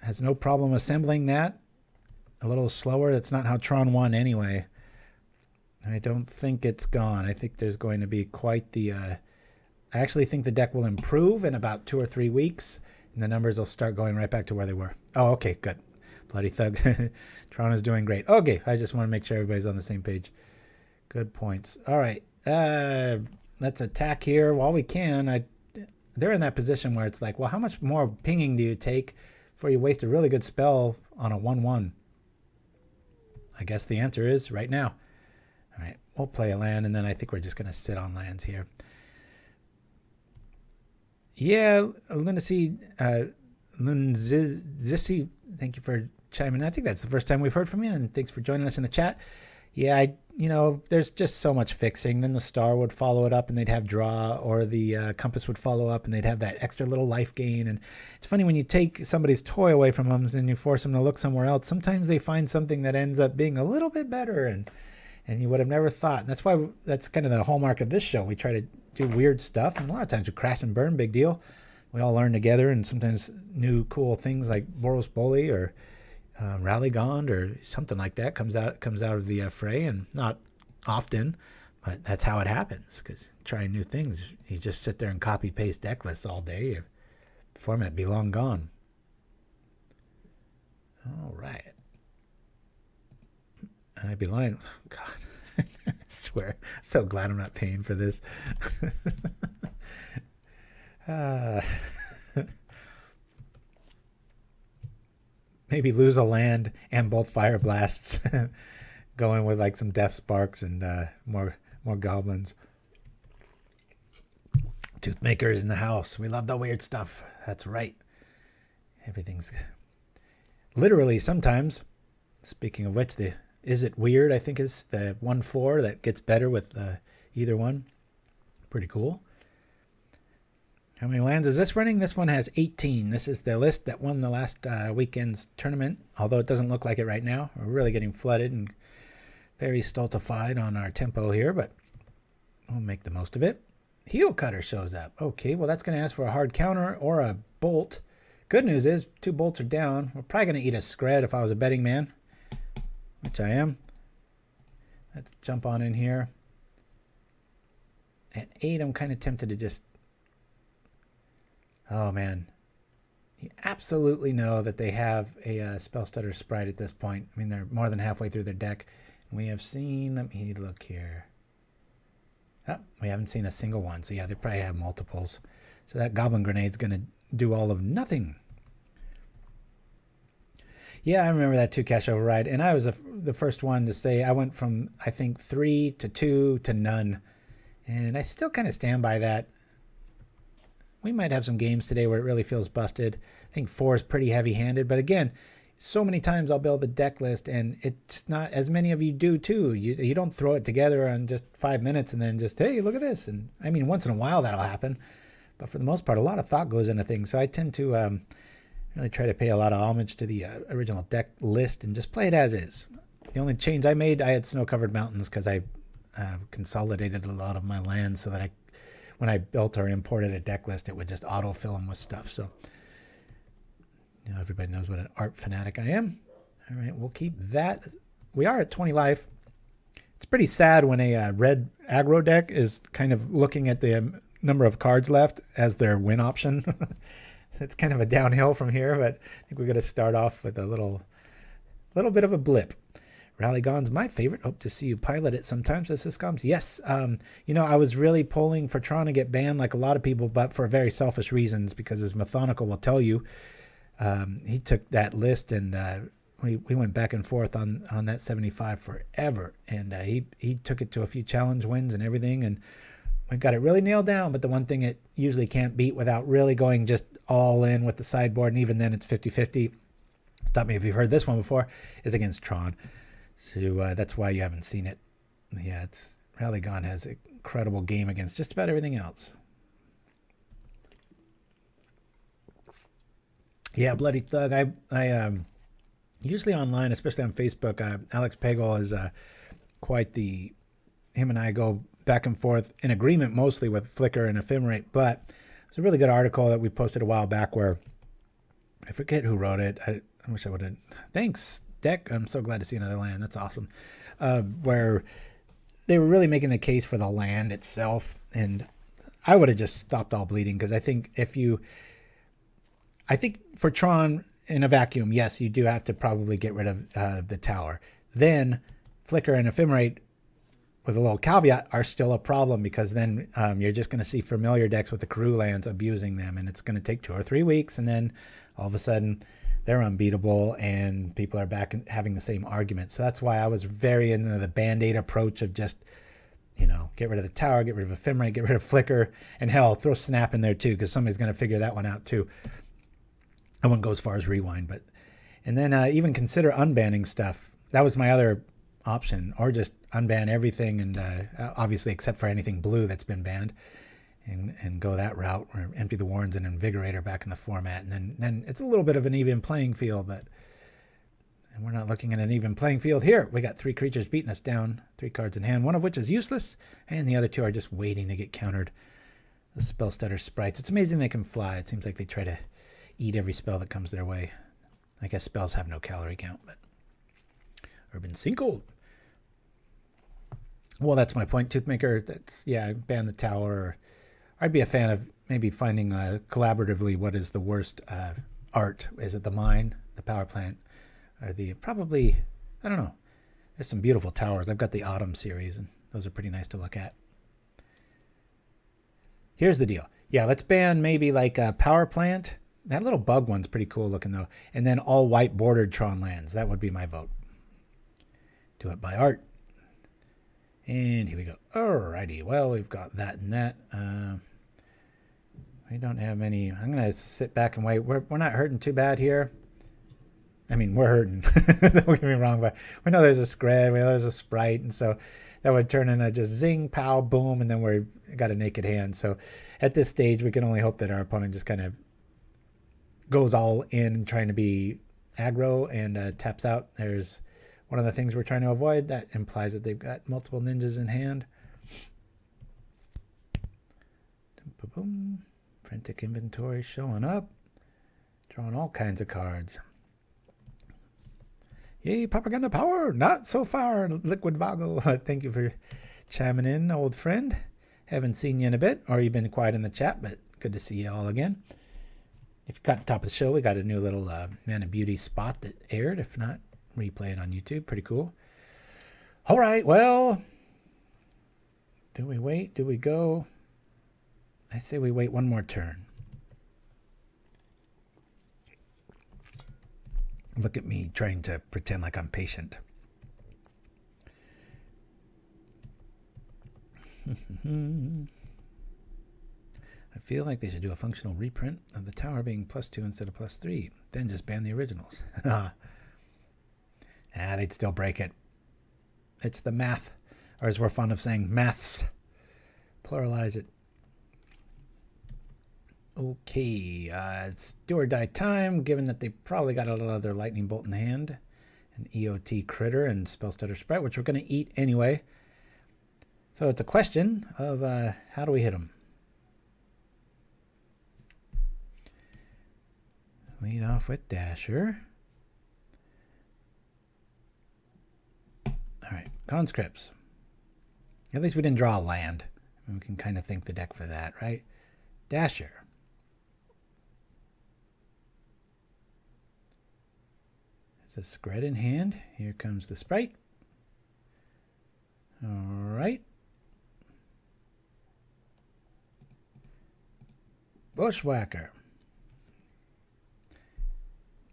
has no problem assembling that. A little slower. That's not how Tron won anyway. I don't think it's gone. I think there's going to be quite the... I actually think the deck will improve in about 2 or 3 weeks, and the numbers will start going right back to where they were. Oh, okay, good. Bloody Thug. Tron is doing great. Okay, I just want to make sure everybody's on the same page. Good points. All right, let's attack here while we can. They're in that position where it's like, well, how much more pinging do you take before you waste a really good spell on a 1/1? I guess the answer is right now. All right, we'll play a land, and then I think we're just going to sit on lands here. Yeah, Lunacy, Lunzissi, thank you for chiming in. I think that's the first time we've heard from you, and thanks for joining us in the chat. Yeah, there's just so much fixing. Then the star would follow it up and they'd have draw, or the compass would follow up and they'd have that extra little life gain. And it's funny when you take somebody's toy away from them and you force them to look somewhere else, sometimes they find something that ends up being a little bit better and you would have never thought. And that's why that's kind of the hallmark of this show. We try to do weird stuff, and a lot of times we crash and burn, big deal. We all learn together, and sometimes new cool things like Boros Bully or Rallygond or something like that comes out of the fray, and not often, but that's how it happens, because trying new things, you just sit there and copy paste deck lists all day, your format be long gone. All right, I'd be lying. Oh, God. I swear, so glad I'm not paying for this. Maybe lose a land and both Fireblasts. Going with like some Death Sparks and more goblins. Toothmaker is in the house. We love the weird stuff. That's right. Everything's literally sometimes. Speaking of which, the Is It Weird, I think, is the 1/4 that gets better with either one. Pretty cool. How many lands is this running? This one has 18. This is the list that won the last weekend's tournament, although it doesn't look like it right now. We're really getting flooded and very stultified on our tempo here, but we'll make the most of it. Heelcutter shows up. Okay, well, that's going to ask for a hard counter or a bolt. Good news is 2 bolts are down. We're probably going to eat a scred if I was a betting man, which I am. Let's jump on in here. At 8, I'm kind of tempted to just... Oh, man. You absolutely know that they have a spell stutter sprite at this point. I mean, they're more than halfway through their deck. We have seen... Let me look here. Oh, we haven't seen a single one. So, yeah, they probably have multiples. So that Goblin Grenade's going to do all of nothing. Yeah, I remember that too, Cash Override. And I was the first one to say I went from, I think, 3 to 2 to none. And I still kind of stand by that. We might have some games today where it really feels busted. I think 4 is pretty heavy-handed. But again, so many times I'll build a deck list, and it's not as many of you do too. You don't throw it together in just 5 minutes and then just, hey, look at this. And I mean, once in a while that'll happen, but for the most part, a lot of thought goes into things. So I tend to really try to pay a lot of homage to the original deck list and just play it as is. The only change I made, I had snow-covered mountains because I consolidated a lot of my lands so that when I built or imported a deck list, it would just autofill them with stuff. So everybody knows what an art fanatic I am. All right, we'll keep that. We are at 20 life. It's pretty sad when a red aggro deck is kind of looking at the number of cards left as their win option. It's kind of a downhill from here, but I think we're going to start off with a little bit of a blip. Rallygon's my favorite. Hope to see you pilot it sometimes. This comes. Yes. I was really pulling for Tron to get banned like a lot of people, but for very selfish reasons, because as Methonical will tell you, he took that list and we went back and forth on that 75 forever. And he took it to a few challenge wins and everything. And we got it really nailed down. But the one thing it usually can't beat without really going just all in with the sideboard, and even then it's 50-50. Stop me if you've heard this one before, is against Tron. So that's why you haven't seen it. Yeah, Rallygon has an incredible game against just about everything else. Yeah, Bloody Thug. I usually online, especially on Facebook, Alex Pagel is him and I go back and forth in agreement mostly with Flicker and Ephemerate, but it's a really good article that we posted a while back where I forget who wrote it. I wish I would have. Thanks, Deck. I'm so glad to see another land. That's awesome. Where they were really making the case for the land itself, and I would have just stopped all bleeding, because I think for Tron in a vacuum, yes, you do have to probably get rid of the tower. Then Flicker and Ephemerate, with a little caveat, are still a problem, because then you're just going to see familiar decks with the Karoo lands abusing them, and it's going to take 2 or 3 weeks, and then all of a sudden they're unbeatable and people are back and having the same argument. So that's why I was very into the Band-Aid approach of just, get rid of the tower, get rid of Ephemerate, get rid of Flicker, and hell, throw Snap in there too, because somebody's going to figure that one out too. I wouldn't go as far as Rewind, and then even consider unbanning stuff. That was my other option, or just unban everything, and obviously except for anything blue that's been banned, and go that route, or empty the Warrens and Invigorator back in the format, and then it's a little bit of an even playing field, and we're not looking at an even playing field here. We got 3 creatures beating us down, 3 cards in hand, one of which is useless, and the other 2 are just waiting to get countered. The Spellstutter Sprites. It's amazing they can fly. It seems like they try to eat every spell that comes their way. I guess spells have no calorie count, but Urban Sinkhole. Well, that's my point, Toothmaker. Ban the tower. Or I'd be a fan of maybe finding collaboratively what is the worst art. Is it the mine, the power plant, or probably, I don't know. There's some beautiful towers. I've got the Autumn series, and those are pretty nice to look at. Here's the deal. Yeah, let's ban maybe like a power plant. That little bug one's pretty cool looking though. And then all white bordered Tron lands. That would be my vote. Do it by art. And here we go. Alrighty. Well, we've got that and that. We don't have any. I'm going to sit back and wait. We're not hurting too bad here. I mean, we're hurting. Don't get me wrong, but we know there's a Scred. We know there's a Sprite. And so that would turn into just zing, pow, boom. And then we got a naked hand. So at this stage, we can only hope that our opponent just kind of goes all in trying to be aggro and taps out. There's one of the things we're trying to avoid. That implies that they've got multiple ninjas in hand. Boom. Frantic inventory showing up. Drawing all kinds of cards. Yay, Pauperganda power! Not so far, Liquid Vago. Thank you for chiming in, old friend. Haven't seen you in a bit, or you've been quiet in the chat, but good to see you all again. If you got to the top of the show, we got a new little Man of Beauty spot that aired. If not, replay it on YouTube. Pretty cool. All right, well, do we wait? Do we go? I say we wait one more turn. Look at me trying to pretend like I'm patient. I feel like they should do a functional reprint of the tower being +2 instead of +3. Then just ban the originals. They'd still break it. It's the math, or as we're fond of saying, maths. Pluralize it. Okay, it's do or die time, given that they probably got another lightning bolt in hand, an EOT critter and spellstutter sprite, which we're going to eat anyway. So it's a question of how do we hit them? Lead off with Dasher. All right, Conscripts. At least we didn't draw a land. We can kind of thank the deck for that, right? Dasher. There's a Scred in hand. Here comes the sprite. All right. Bushwhacker.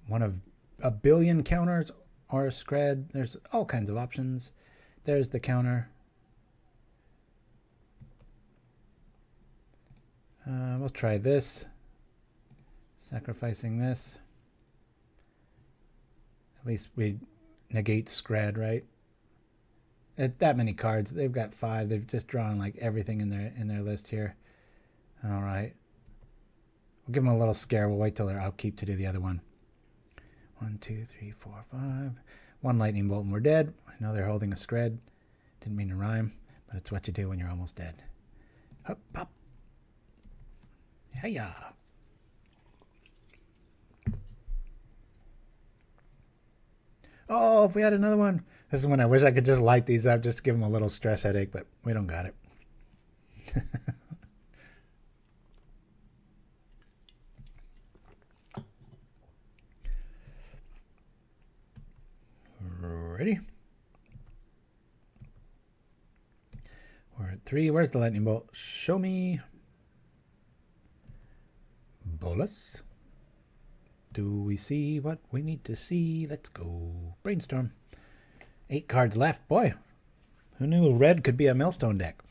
One of a billion counters or a Scred. There's all kinds of options. There's the counter. We'll try this. Sacrificing this. At least we negate Scred, right? At that many cards, they've got 5. They've just drawn like everything in their list here. All right. We'll give them a little scare. We'll wait till they're upkeep to do the other one. 1, 2, 3, 4, 5. 1 lightning bolt and we're dead. I know they're holding a Scred. Didn't mean to rhyme, but it's what you do when you're almost dead. Hop, pop. Hiya. Oh, if we had another one. This is when I wish I could just light these up, just give them a little stress headache, but we don't got it. Ready? We're at 3. Where's the lightning bolt? Show me. Bolus. Do we see what we need to see? Let's go. Brainstorm. 8 cards left. Boy, who knew red could be a millstone deck?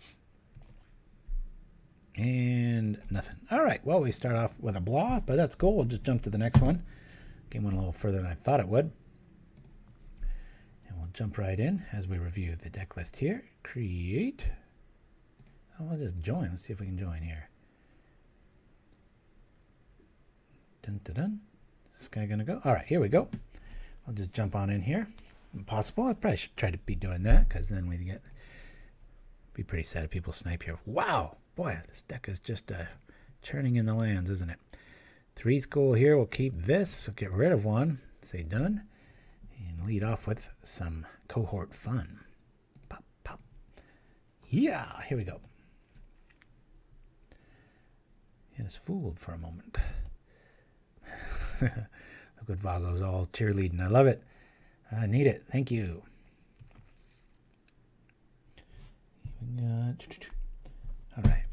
And nothing. All right, well, we start off with a blah, but that's cool. We'll just jump to the next one. Game went a little further than I thought it would. And we'll jump right in as we review the deck list here. Create. I'll just join. Let's see if we can join here. Dun, dun, dun. Is this guy going to go? All right, here we go. I'll just jump on in here. Impossible. I probably should try to be doing that because then we'd be pretty sad if people snipe here. Wow. Boy, this deck is just churning in the lands, isn't it? 3's cool here. We'll keep this. We'll get rid of 1. Say done. And lead off with some cohort fun. Pop, pop. Yeah, here we go. It is fooled for a moment. Look at Vago's all cheerleading. I love it. I need it. Thank you. All right.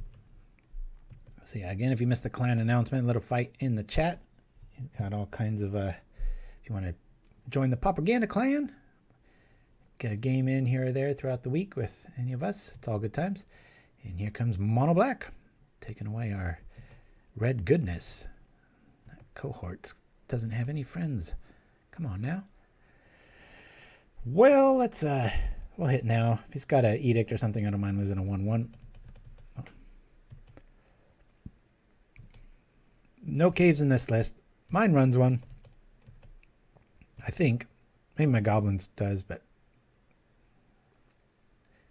So yeah, again, if you missed the clan announcement, little fight in the chat. You've got all kinds of, if you want to join the Pauperganda clan, get a game in here or there throughout the week with any of us. It's all good times. And here comes Mono Black, taking away our red goodness. That cohort doesn't have any friends. Come on now. Well, let's we'll hit now. If he's got an edict or something, I don't mind losing a 1/1. Oh. No caves in this list. Mine runs one. I think. Maybe my goblins does, but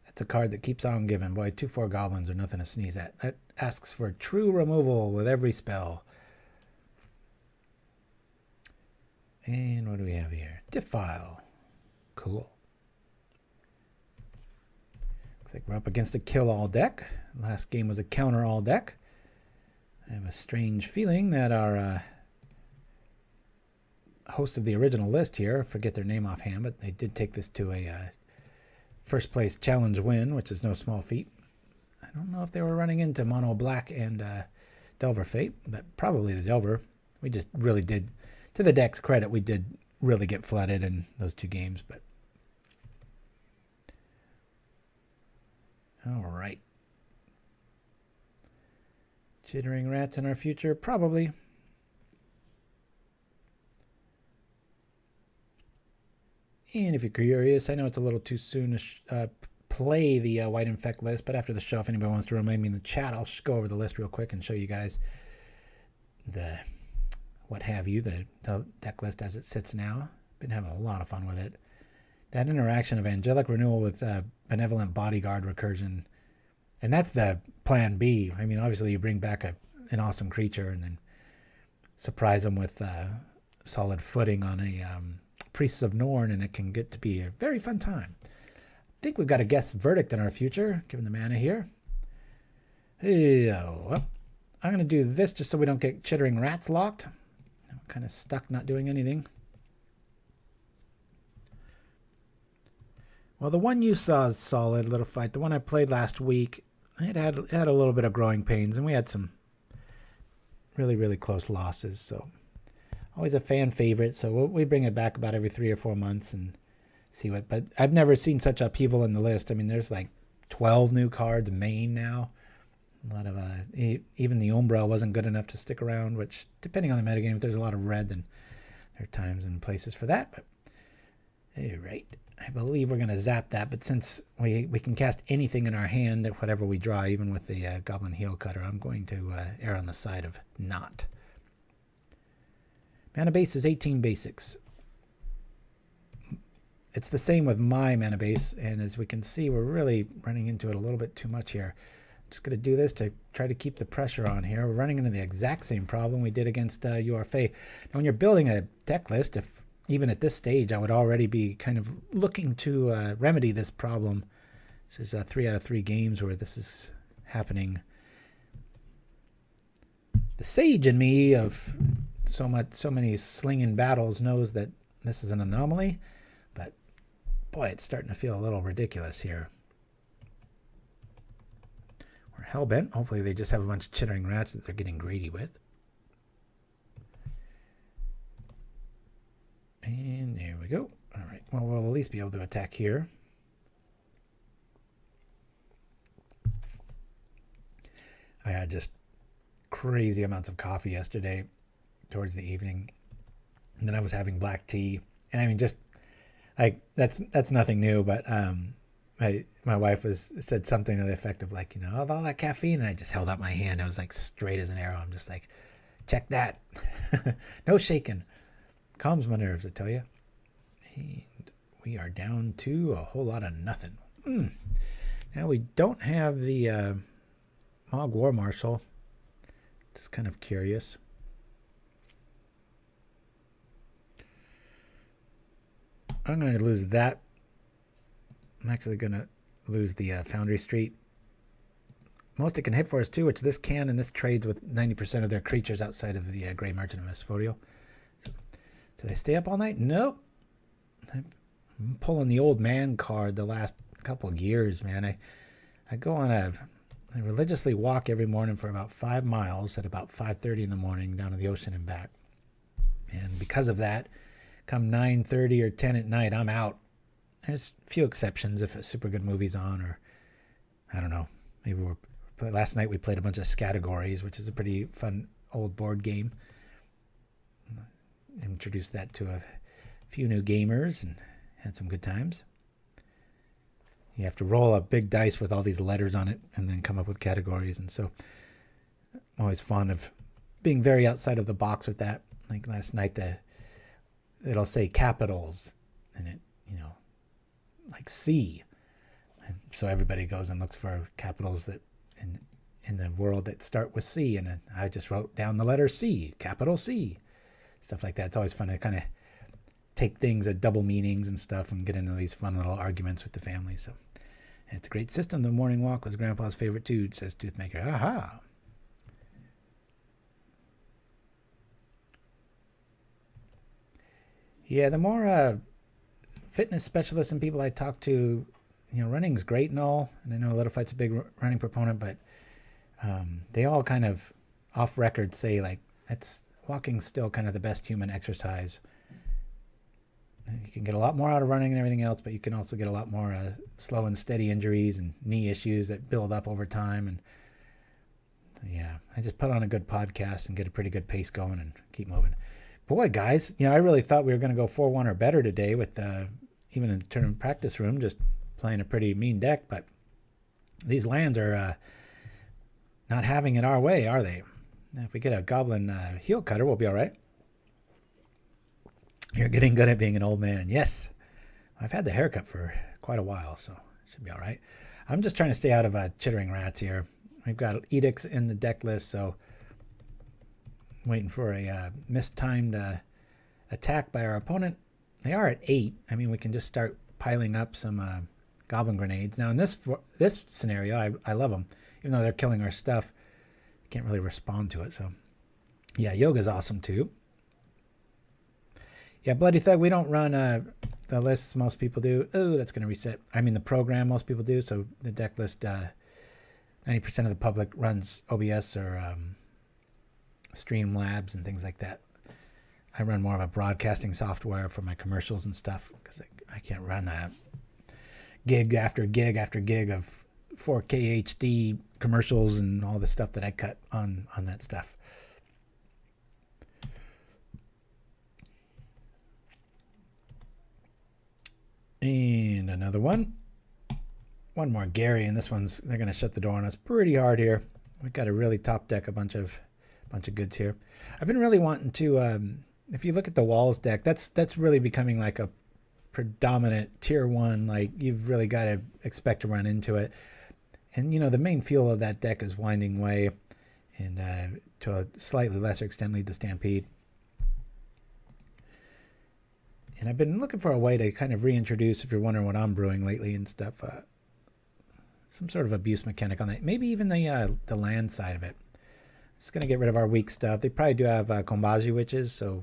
that's a card that keeps on giving. Boy, 2/4 goblins are nothing to sneeze at. That asks for true removal with every spell. And what do we have here? Defile. Cool. Looks like we're up against a kill-all deck. Last game was a counter-all deck. I have a strange feeling that our host of the original list here, I forget their name offhand, but they did take this to a first place challenge win, which is no small feat. I don't know if they were running into Mono Black and Delver Fate, but probably the Delver. We just really did, to the deck's credit, we did really get flooded in those 2 games, but all right. Chittering rats in our future? Probably. And if you're curious, I know it's a little too soon to play the White Infect list, but after the show, if anybody wants to remind me in the chat, I'll go over the list real quick and show you guys the what have you, the deck list as it sits now. Been having a lot of fun with it. That interaction of Angelic Renewal with Benevolent Bodyguard Recursion, and that's the plan B. I mean, obviously you bring back an awesome creature and then surprise them with solid footing on a Priests of Norn, and it can get to be a very fun time. I think we've got a guest verdict in our future, given the mana here. Hey, I'm going to do this just so we don't get Chittering Rats locked. I'm kind of stuck not doing anything. Well, the one you saw is solid, little fight. The one I played last week, it had a little bit of growing pains, and we had some really, really close losses. So always a fan favorite. So we bring it back about every 3 or 4 months and see what. But I've never seen such upheaval in the list. I mean, there's like 12 new cards main now. A lot of even the Umbra wasn't good enough to stick around. Which, depending on the metagame, if there's a lot of red, then there are times and places for that. But all right. I believe we're going to zap that, but since we can cast anything in our hand, whatever we draw, even with the Goblin Heelcutter, I'm going to err on the side of not. Mana base is 18 basics. It's the same with my mana base, and as we can see, we're really running into it a little bit too much here. I'm just going to do this to try to keep the pressure on here. We're running into the exact same problem we did against URFA. Now, when you're building a deck list, even at this stage, I would already be kind of looking to remedy this problem. This is 3 out of 3 games where this is happening. The sage in me of so many slinging battles knows that this is an anomaly, but boy, it's starting to feel a little ridiculous here. We're hellbent. Hopefully they just have a bunch of chittering rats that they're getting greedy with. And there we go. All right. Well, we'll at least be able to attack here. I had just crazy amounts of coffee yesterday towards the evening. And then I was having black tea. And I mean, just like that's nothing new, but my wife said something to the effect of like, you know, all that caffeine, and I just held out my hand. I was like straight as an arrow. I'm just like, check that. No shaking. Calms my nerves, I tell you. And we are down to a whole lot of nothing. Now we don't have the Mogg War Marshal. Just kind of curious. I'm going to lose that. I'm actually going to lose the Foundry Street. Most it can hit for us too, which this can, and this trades with 90% of their creatures outside of the Grey Merchant of Asphodel. Did I stay up all night? Nope. I'm pulling the old man card the last couple of years, man. I go on I religiously walk every morning for about 5 miles at about 5:30 in the morning down to the ocean and back. And because of that, come 9:30 or 10 at night, I'm out. There's a few exceptions if a super good movie's on, or I don't know. Maybe last night we played a bunch of Categories, which is a pretty fun old board game. Introduced that to a few new gamers and had some good times. You have to roll a big dice with all these letters on it and then come up with categories. And so I'm always fond of being very outside of the box with that. Like last night, it'll say capitals and it, you know, like C. And so everybody goes and looks for capitals that in the world that start with C. And then I just wrote down the letter C, capital C. Stuff like that. It's always fun to kind of take things at double meanings and stuff and get into these fun little arguments with the family. So it's a great system. The morning walk was Grandpa's favorite too, says Toothmaker. Aha! Yeah, the more fitness specialists and people I talk to, you know, running's great and all. And I know Little Fight's a big running proponent, but they all kind of off record say like walking's still kind of the best human exercise. You can get a lot more out of running and everything else, but you can also get a lot more slow and steady injuries and knee issues that build up over time. And Yeah, I just put on a good podcast and get a pretty good pace going and keep moving. Boy, guys, I really thought we were going to go 4-1 or better today with even in the tournament practice room, just playing a pretty mean deck, but these lands are not having it our way, are they? Now, if we get a Goblin Heelcutter, we'll be all right. You're getting good at being an old man. Yes. I've had the haircut for quite a while, so it should be all right. I'm just trying to stay out of chittering rats here. We've got edicts in the deck list, so I'm waiting for a mistimed attack by our opponent. They are at 8. I mean, we can just start piling up some Goblin Grenades. Now, in this scenario, I love them. Even though they're killing our stuff, I can't really respond to it. So, yeah, Yoga's awesome, too. Yeah, Bloody Thug, we don't run the lists most people do. Oh, that's going to reset. I mean, the program most people do. So the deck list, 90% of the public runs OBS or Streamlabs and things like that. I run more of a broadcasting software for my commercials and stuff because I can't run gig after gig after gig of 4K HD commercials and all the stuff that I cut on that stuff. And another one. One more Gary, and this one's, they're going to shut the door on us pretty hard here. We've got to really top deck a bunch of goods here. I've been really wanting to, if you look at the Walls deck, that's really becoming like a predominant tier 1. Like, you've really got to expect to run into it. And, the main fuel of that deck is Winding Way, and to a slightly lesser extent, Lead the Stampede. And I've been looking for a way to kind of reintroduce, if you're wondering what I'm brewing lately and stuff, some sort of abuse mechanic on that. Maybe even the land side of it. Just going to get rid of our weak stuff. They probably do have Kombaji Witches, so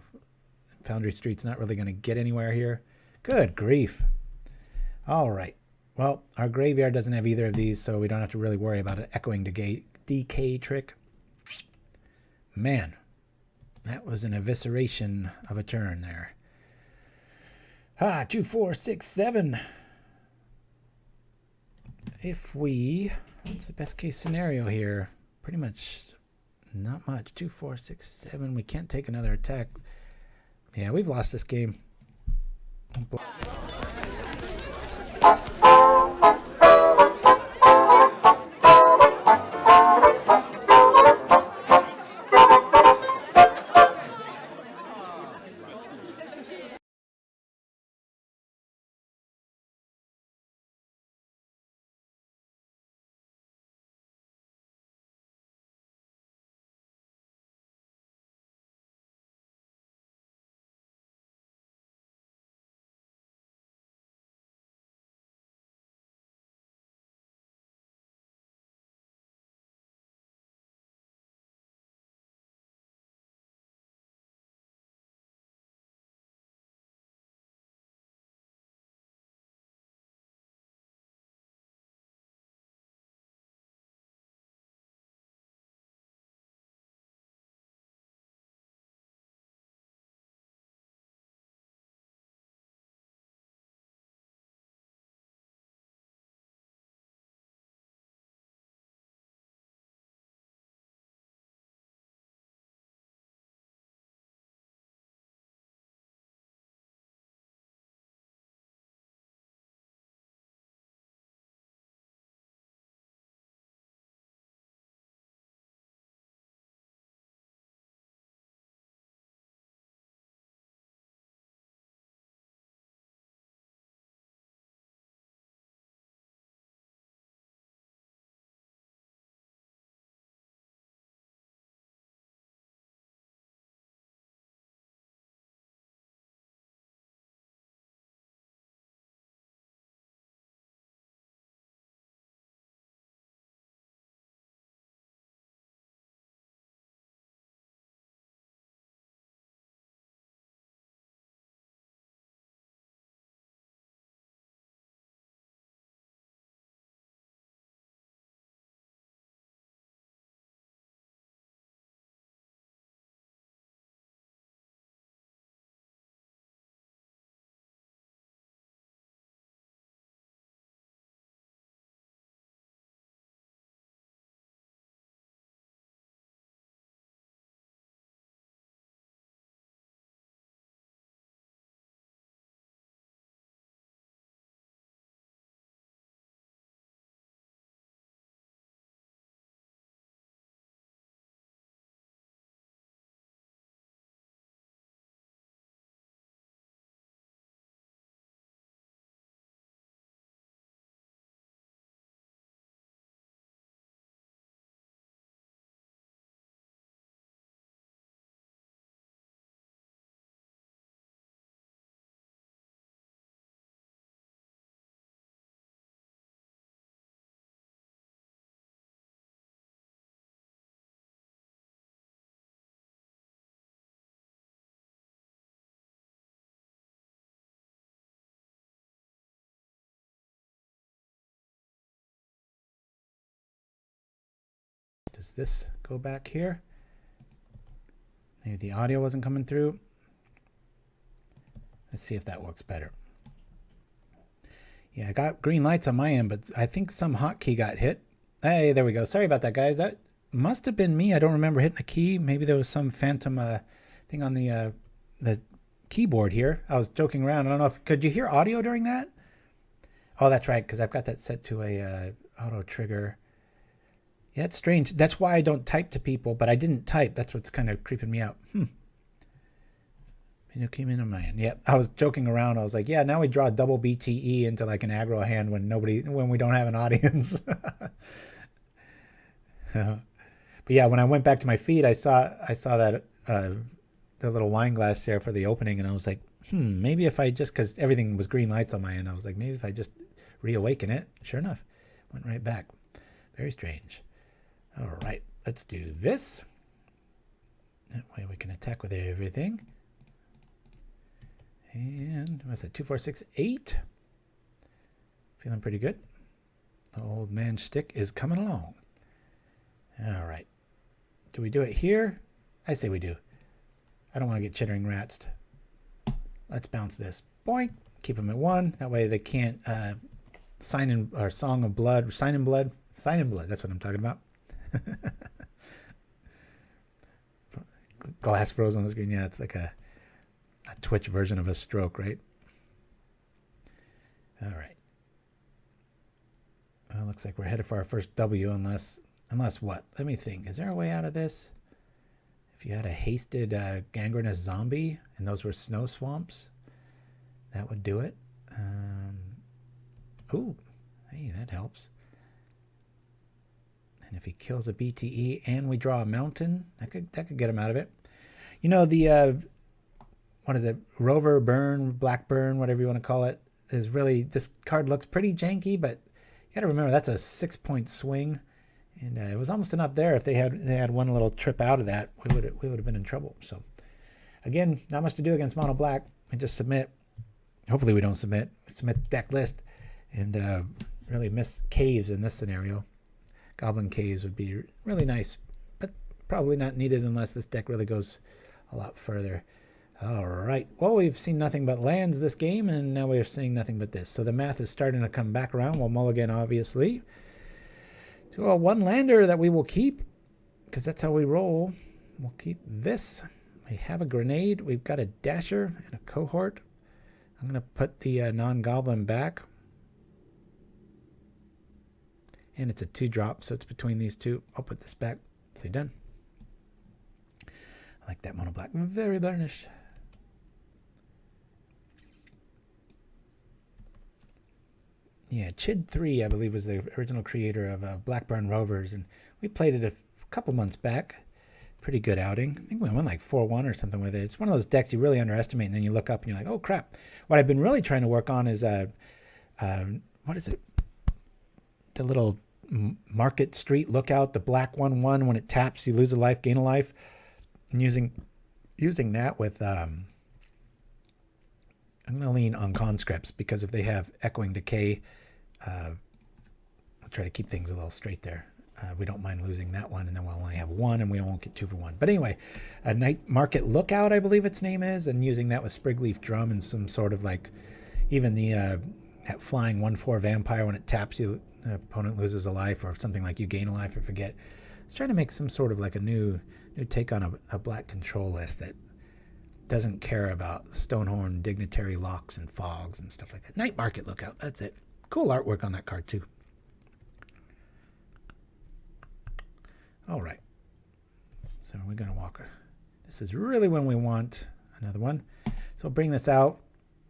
Foundry Street's not really going to get anywhere here. Good grief. All right. Well, our graveyard doesn't have either of these, so we don't have to really worry about an Echoing Decay trick. Man, that was an evisceration of a turn there. 2, 4, 6, 7. What's the best case scenario here? Pretty much not much. 2, 4, 6, 7. We can't take another attack. Yeah, we've lost this game. Does this go back here? Maybe the audio wasn't coming through. Let's see if that works better. Yeah, I got green lights on my end, but I think some hotkey got hit. Hey, there we go. Sorry about that, guys. That must have been me. I don't remember hitting a key. Maybe there was some phantom thing on the keyboard here. I was joking around. I don't know if could you hear audio during that? Oh, that's right, because I've got that set to a auto trigger. Yeah, it's strange. That's why I don't type to people, but I didn't type. That's what's kind of creeping me out. You came in on my end. Yeah, I was joking around. I was like, yeah, now we draw double BTE into like an aggro hand when we don't have an audience. But yeah, when I went back to my feed, I saw that the little wine glass there for the opening, and I was like, maybe if I just, because everything was green lights on my end, I was like, maybe if I just reawaken it. Sure enough, went right back. Very strange. All right, let's do this. That way we can attack with everything. And what's that? 2, 4, 6, 8. Feeling pretty good. The old man shtick is coming along. All right. Do we do it here? I say we do. I don't want to get chittering rats. Let's bounce this. Boink. Keep them at 1. That way they can't sign in our Song of Blood. Sign in blood. Sign in blood. That's what I'm talking about. Glass froze on the screen. Yeah, it's like a Twitch version of a stroke, right? All right. Well, looks like we're headed for our first W, unless what? Let me think. Is there a way out of this? If you had a hasted gangrenous zombie and those were snow swamps, that would do it. Ooh, hey, that helps. And if he kills a BTE and we draw a mountain, that could get him out of it. You know, the what is it? Rover Burn, Black Burn, whatever you want to call it, is really, this card looks pretty janky, but you got to remember that's a 6-point swing, and it was almost enough there. If they had one little trip out of that, we would have been in trouble. So again, not much to do against mono black. We just submit. Hopefully we don't submit. Submit deck list, and really miss caves in this scenario. Goblin caves would be really nice, but probably not needed unless this deck really goes a lot further. All right. Well, we've seen nothing but lands this game, and now we're seeing nothing but this. So the math is starting to come back around. We'll mulligan, obviously, to a 1-lander that we will keep, because that's how we roll. We'll keep this. We have a grenade. We've got a dasher and a cohort. I'm going to put the non-goblin back. And it's a 2-drop, so it's between these two. I'll put this back. So done. I like that mono black. Very burnished. Yeah, Chid3, I believe, was the original creator of Blackburn Rovers, and we played it a couple months back. Pretty good outing. I think we went like 4-1 or something with it. It's one of those decks you really underestimate, and then you look up and you're like, oh, crap. What I've been really trying to work on is, what is it? The little Market Street Lookout, the black 1/1. When it taps, you lose a life, gain a life. And using that with... I'm going to lean on conscripts, because if they have Echoing Decay, I'll try to keep things a little straight there. We don't mind losing that one, and then we'll only have 1, and we won't get 2 for 1. But anyway, a Night Market Lookout, I believe its name is, and using that with Sprigleaf Drum and some sort of like, even the that flying 1/4 vampire, when it taps you, the opponent loses a life, or something like you gain a life, I forget. It's trying to make some sort of like a new take on a black control list that doesn't care about Stonehorn, Dignitary Locks, and Fogs and stuff like that. Night Market Lookout, that's it. Cool artwork on that card too. All right. So we're going to walk. This is really when we want another one. So we'll bring this out.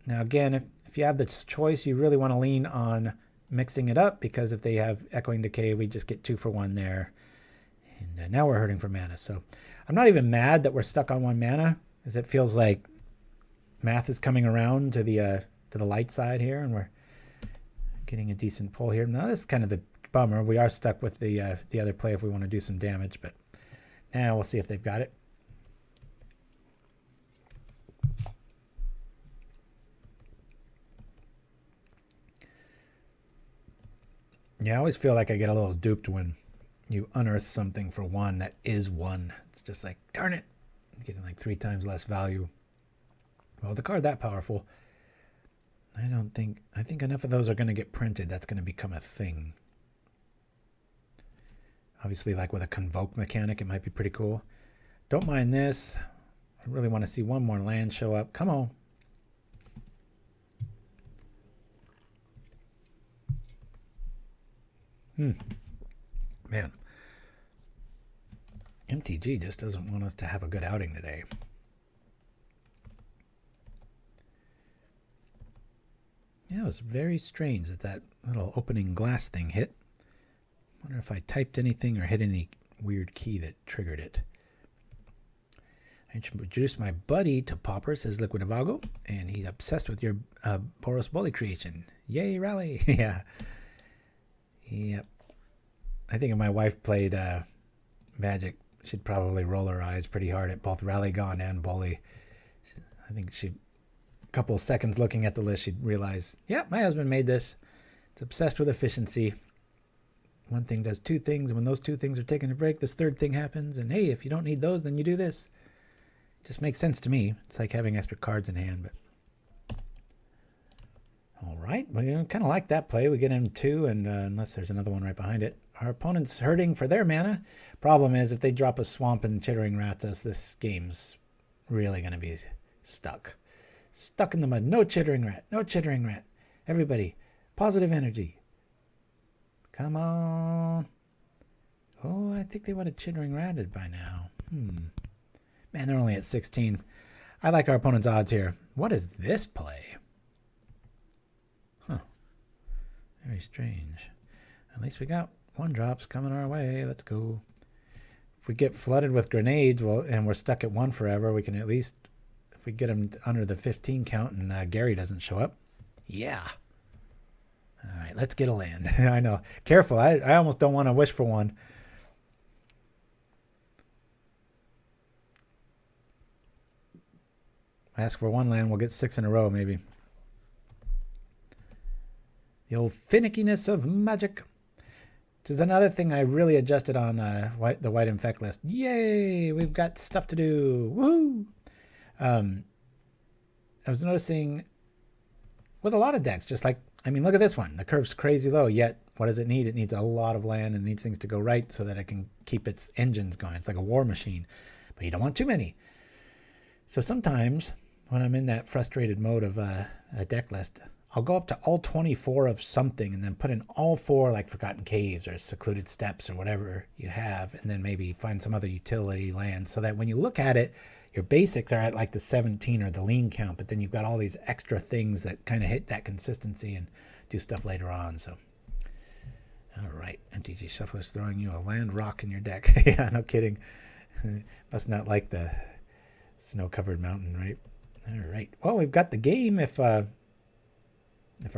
Now again, if you have this choice, you really want to lean on mixing it up, because if they have Echoing Decay, we just get 2 for 1 there. And now we're hurting for mana. So I'm not even mad that we're stuck on 1 mana, as it feels like math is coming around to the light side here, and we're getting a decent pull here. Now this is kind of the bummer. We are stuck with the other play if we want to do some damage, but now we'll see if they've got it. Yeah, I always feel like I get a little duped when you unearth something for 1 that is 1. It's just like, darn it, getting like 3 times less value. Well, the card that powerful, I think enough of those are going to get printed. That's going to become a thing. Obviously, like with a convoke mechanic, it might be pretty cool. Don't mind this. I really want to see 1 more land show up. Come on. Man. MTG just doesn't want us to have a good outing today. Yeah, it was very strange that little opening glass thing hit. Wonder if I typed anything or hit any weird key that triggered it. I introduced my buddy to Pauper, says Liquid Avago, and he's obsessed with your Boros Bully creation. Yay, Rally! Yeah. Yep. I think if my wife played Magic, she'd probably roll her eyes pretty hard at both Rally Gone and Bully. I think a couple seconds looking at the list, she'd realize, yeah, my husband made this. It's obsessed with efficiency. One thing does 2 things, and when those 2 things are taking a break, this 3rd thing happens, and hey, if you don't need those, then you do this. It just makes sense to me. It's like having extra cards in hand, but all right, well, kind of like that play. We get him 2, and unless there's another one right behind it. Our opponent's hurting for their mana. Problem is, if they drop a Swamp and Chittering Rats us, this game's really going to be stuck. Stuck in the mud. No Chittering Rat. No Chittering Rat. Everybody, positive energy. Come on. Oh, I think they would have Chittering Ratted by now. Man, they're only at 16. I like our opponent's odds here. What is this play? Huh. Very strange. At least we got 1 drops coming our way. Let's go. If we get flooded with grenades, well, and we're stuck at 1 forever, we can at least, if we get them under the 15 count and Gary doesn't show up. Yeah. All right, let's get a land. I know. Careful. I almost don't want to wish for 1. Ask for 1 land, we'll get 6 in a row, maybe. The old finickiness of magic. Which is another thing I really adjusted on the White Infect list. Yay! We've got stuff to do. Woohoo! I was noticing with a lot of decks, just like, I mean, look at this one. The curve's crazy low, yet what does it need? It needs a lot of land and needs things to go right so that it can keep its engines going. It's like a war machine, but you don't want too many. So sometimes when I'm in that frustrated mode of a deck list, I'll go up to all 24 of something and then put in all 4 like Forgotten Caves or Secluded Steppes or whatever you have, and then maybe find some other utility land so that when you look at it, your basics are at like the 17 or the lean count, but then you've got all these extra things that kind of hit that consistency and do stuff later on. So, all right, MTG Shuffler's throwing you a land rock in your deck. Yeah, no kidding. Must not like the snow-covered mountain, right? All right. Well, we've got the game. If our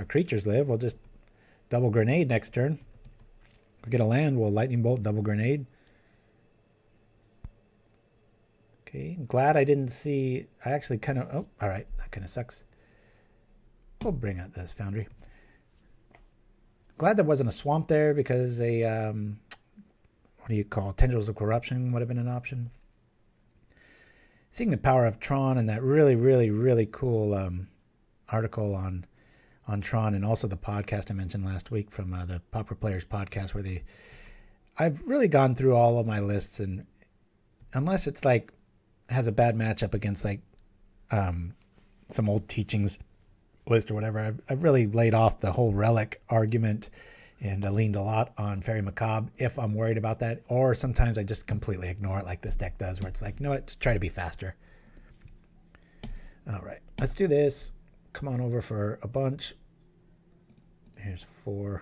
creatures live, we'll just double grenade next turn. If we get a land, we'll lightning bolt, double grenade. Okay, glad I didn't see. I actually kind of. Oh, all right, that kind of sucks. We'll bring out this Foundry. Glad there wasn't a swamp there because a what do you call Tendrils of Corruption would have been an option. Seeing the power of Tron and that really cool article on Tron, and also the podcast I mentioned last week from the Pauper Players podcast, where I've really gone through all of my lists, and unless it's like has a bad matchup against like some old teachings list or whatever, I've really laid off the whole relic argument and leaned a lot on Fairy Macabre if I'm worried about that, or sometimes I just completely ignore it like this deck does, where it's like, you know what, just try to be faster. All right, let's do this. Come on over for a bunch. Here's 4.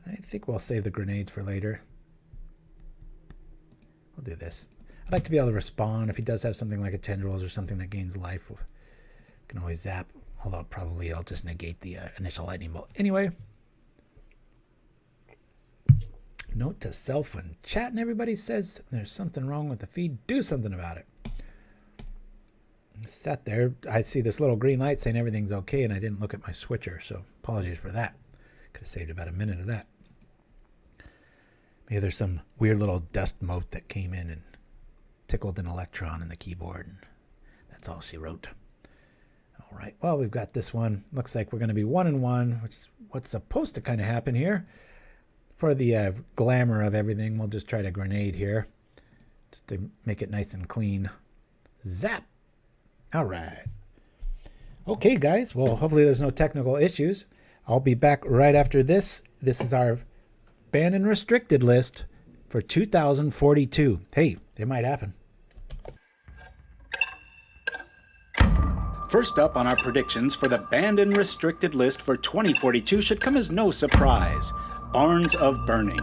I think we'll save the grenades for later. We'll do this. I'd like to be able to respond if he does have something like a Tendrils or something that gains life. We can always zap, although probably I'll just negate the initial lightning bolt. Anyway, note to self: when chat and everybody says there's something wrong with the feed, do something about it. Sat there, I see this little green light saying everything's okay, and I didn't look at my switcher, so apologies for that. Could have saved about a minute of that. Maybe there's some weird little dust mote that came in and tickled an electron in the keyboard. And that's all she wrote. All right, well, we've got this one. Looks like we're going to be 1-1, which is what's supposed to kind of happen here. For the glamour of everything, we'll just try to grenade here, just to make it nice and clean. Zap! All right. Okay, guys, well, hopefully there's no technical issues. I'll be back right after this. This is our banned and restricted list for 2042. Hey, it might happen. First up on our predictions for the banned and restricted list for 2042 should come as no surprise. Barns of Burning.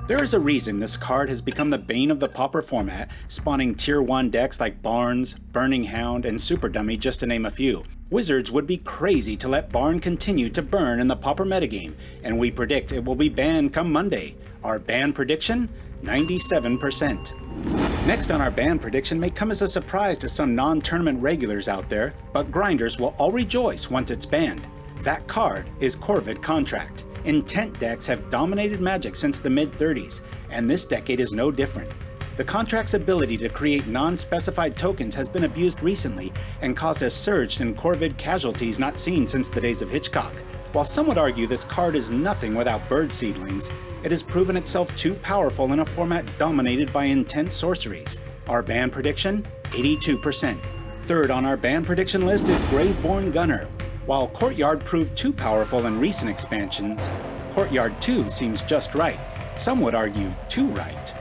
There is a reason this card has become the bane of the Pauper format, spawning tier 1 decks like Barns, Burning Hound, and Super Dummy, just to name a few. Wizards would be crazy to let Barn continue to burn in the Pauper metagame, and we predict it will be banned come Monday. Our ban prediction? 97%. Next on our ban prediction may come as a surprise to some non-tournament regulars out there, but grinders will all rejoice once it's banned. That card is Corvid Contract. Intent decks have dominated Magic since the mid-30s, and this decade is no different. The contract's ability to create non-specified tokens has been abused recently and caused a surge in Corvid casualties not seen since the days of Hitchcock. While some would argue this card is nothing without bird seedlings, it has proven itself too powerful in a format dominated by intent sorceries. Our ban prediction? 82%. Third on our ban prediction list is Graveborn Gunner. While Courtyard proved too powerful in recent expansions, Courtyard 2 seems just right. Some would argue too right.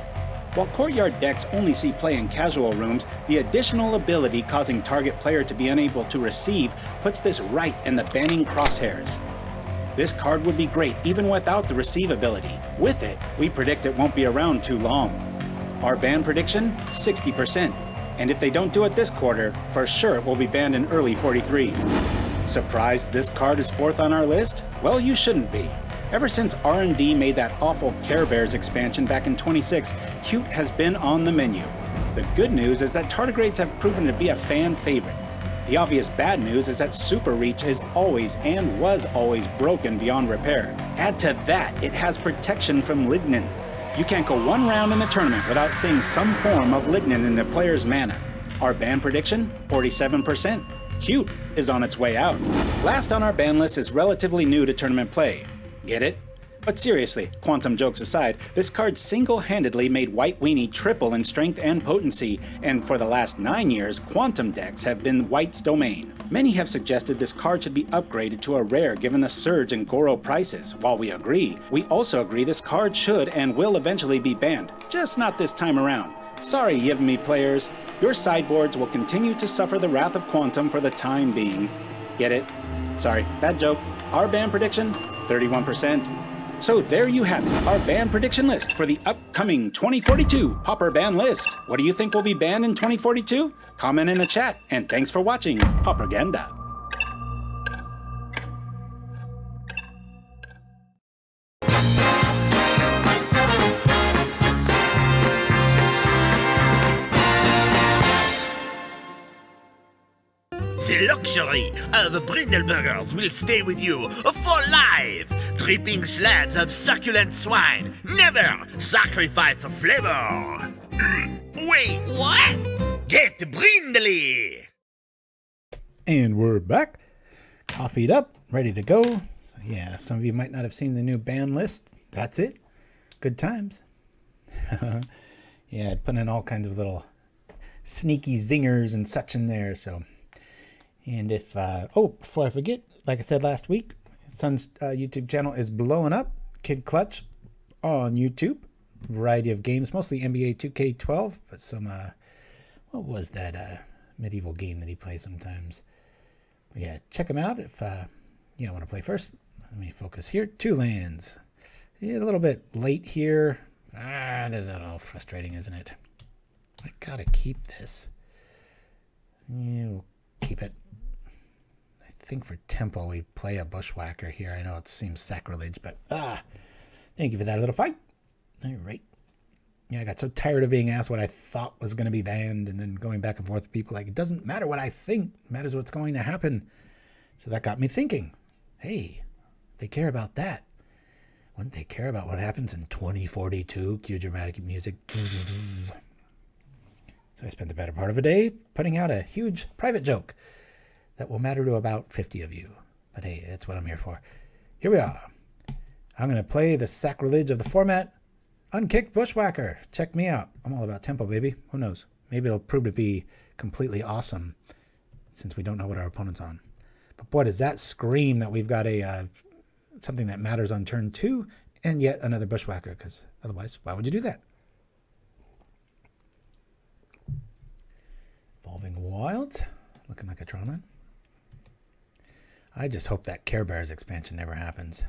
While Courtyard decks only see play in casual rooms, the additional ability causing target player to be unable to receive puts this right in the banning crosshairs. This card would be great even without the receive ability. With it, we predict it won't be around too long. Our ban prediction? 60%. And if they don't do it this quarter, for sure it will be banned in early 43. Surprised this card is fourth on our list? Well, you shouldn't be. Ever since R&D made that awful Care Bears expansion back in 26, Cute has been on the menu. The good news is that tardigrades have proven to be a fan favorite. The obvious bad news is that Super Reach is always and was always broken beyond repair. Add to that, it has protection from Lignin. You can't go one round in a tournament without seeing some form of Lignin in the player's mana. Our ban prediction? 47%. Cute is on its way out. Last on our ban list is relatively new to tournament play. Get it? But seriously, quantum jokes aside, this card single-handedly made White Weenie triple in strength and potency, and for the last 9 years, quantum decks have been White's domain. Many have suggested this card should be upgraded to a rare given the surge in Goro prices. While we agree, we also agree this card should and will eventually be banned, just not this time around. Sorry, Yevmi players, your sideboards will continue to suffer the wrath of Quantum for the time being. Get it? Sorry, bad joke. Our ban prediction? 31%. So there you have it, our ban prediction list for the upcoming 2042 Pauper ban list. What do you think will be banned in 2042? Comment in the chat, and thanks for watching Pauperganda. The luxury of Brindleburgers will stay with you for life. Dripping slabs of succulent swine. Never sacrifice flavor. Wait, what? Get Brindley! And we're back. Coffeeed up, ready to go. So yeah, some of you might not have seen the new ban list. That's it. Good times. Yeah, put in all kinds of little sneaky zingers and such in there, so... And if, before I forget, like I said last week, Son's YouTube channel is blowing up. Kid Clutch on YouTube. Variety of games, mostly NBA 2K12, but some, what was that medieval game that he plays sometimes? But yeah, check him out if you want to play first. Let me focus here. 2 lands. Yeah, a little bit late here. This is a little frustrating, isn't it? I gotta keep this. Yeah, we'll keep it. I think for tempo we play a Bushwhacker here. I know it seems sacrilege, but thank you for that little fight. All right. Yeah, I got so tired of being asked what I thought was going to be banned and then going back and forth with people like, it doesn't matter what I think, it matters what's going to happen. So that got me thinking, hey, they care about that. Wouldn't they care about what happens in 2042? Cue dramatic music. So I spent the better part of a day putting out a huge private joke that will matter to about 50 of you. But hey, that's what I'm here for. Here we are. I'm going to play the sacrilege of the format, Unkicked Bushwhacker. Check me out. I'm all about tempo, baby. Who knows? Maybe it'll prove to be completely awesome since we don't know what our opponent's on. But boy, does that scream that we've got a something that matters on turn 2 and yet another Bushwhacker, because otherwise, why would you do that? Evolving Wilds, looking like a Tron. I just hope that Care Bears expansion never happens.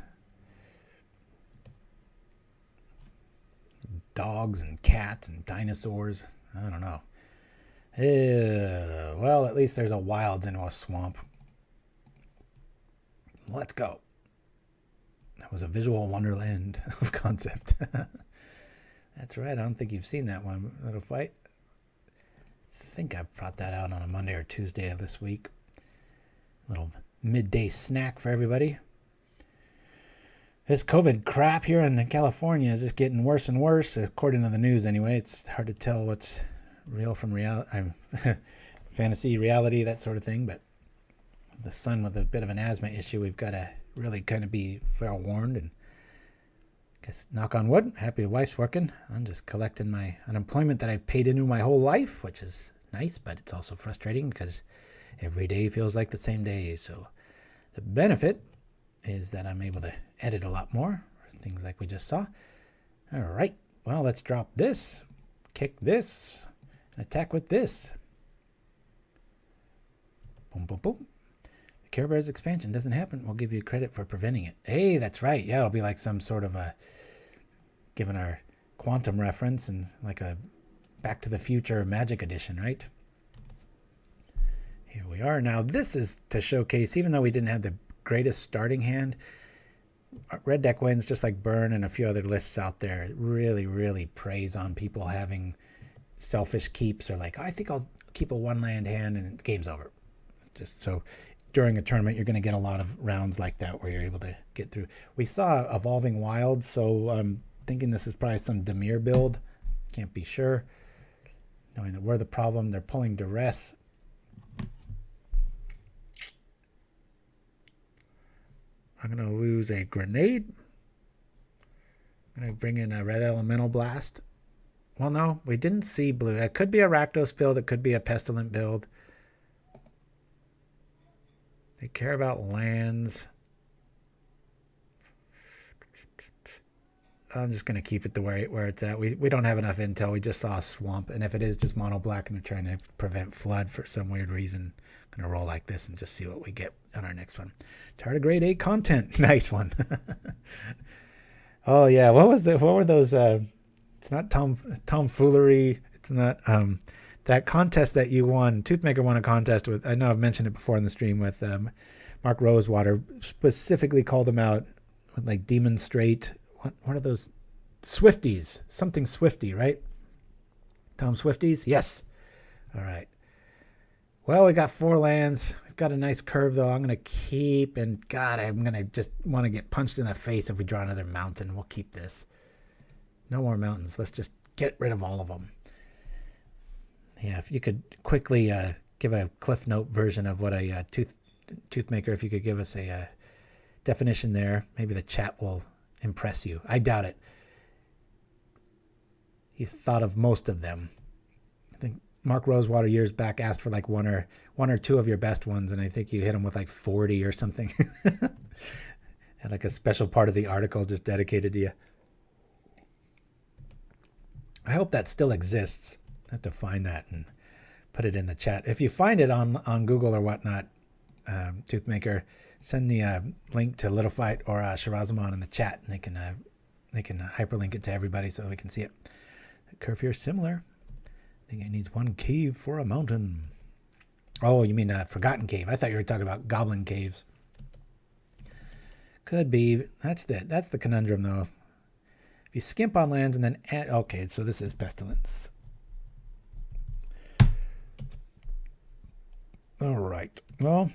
Dogs and cats and dinosaurs. I don't know. Well, at least there's a wilds into a swamp. Let's go. That was a visual wonderland of concept. That's right. I don't think you've seen that one, little fight. I think I brought that out on a Monday or Tuesday of this week. Little midday snack for everybody. This COVID crap here in California is just getting worse and worse, according to the news anyway. It's hard to tell what's real from reality, fantasy, reality, that sort of thing. But the son with a bit of an asthma issue, we've got to really kind of be forewarned. And I guess, knock on wood, happy the wife's working. I'm just collecting my unemployment that I've paid into my whole life, which is nice, but it's also frustrating because every day feels like the same day. So the benefit is that I'm able to edit a lot more, things like we just saw. All right, well, let's drop this, kick this, and attack with this. Boom, boom, boom. The Care Bears expansion doesn't happen. We'll give you credit for preventing it. Hey, that's right. Yeah, it'll be like some sort of a, given our quantum reference and like a Back to the Future Magic Edition, right? Here we are. Now, this is to showcase, even though we didn't have the greatest starting hand, Red Deck wins just like Burn and a few other lists out there. It really, really preys on people having selfish keeps or like, I think I'll keep a one-land hand and the game's over. Just so during a tournament, you're going to get a lot of rounds like that where you're able to get through. We saw Evolving Wilds, so I'm thinking this is probably some Dimir build. Can't be sure. Knowing that we're the problem, they're pulling duress. I'm going to lose a grenade. I'm going to bring in a red elemental blast. Well, no, we didn't see blue. It could be a Rakdos build. It could be a Pestilent build. They care about lands. I'm just going to keep it the way where it's at. We don't have enough intel. We just saw a swamp. And if it is just mono black and they're trying to prevent flood for some weird reason, I'm going to roll like this and just see what we get on our next one. Tardigrade 8 content. Nice one. Oh, yeah. What were those? It's not tomfoolery. It's not that contest that you won. Toothmaker won a contest with, I know I've mentioned it before in the stream with Mark Rosewater, specifically called them out with like Demon Straight. What are those? Swifties. Something Swifty, right? Tom Swifties? Yes. All right. Well, we got 4 lands. We've got a nice curve, though. I'm going to keep, and God, I'm going to just want to get punched in the face if we draw another mountain. We'll keep this. No more mountains. Let's just get rid of all of them. Yeah, if you could quickly give a Cliff Note version of what a Toothmaker, if you could give us a definition there, maybe the chat will impress you. I doubt it. He's thought of most of them. I think Mark Rosewater years back asked for like one or two of your best ones, and I think you hit him with like 40 or something. Had like a special part of the article just dedicated to you. I hope that still exists. I have to find that and put it in the chat. If you find it on Google or whatnot, Toothmaker, send the link to Little Fight or Shirazamon in the chat, and they can hyperlink it to everybody so we can see it. The curve here is similar. I think it needs 1 cave for a mountain. Oh, you mean Forgotten Cave? I thought you were talking about Goblin Caves. Could be. That's the conundrum, though. If you skimp on lands and then add... Okay, so this is Pestilence. All right. Well,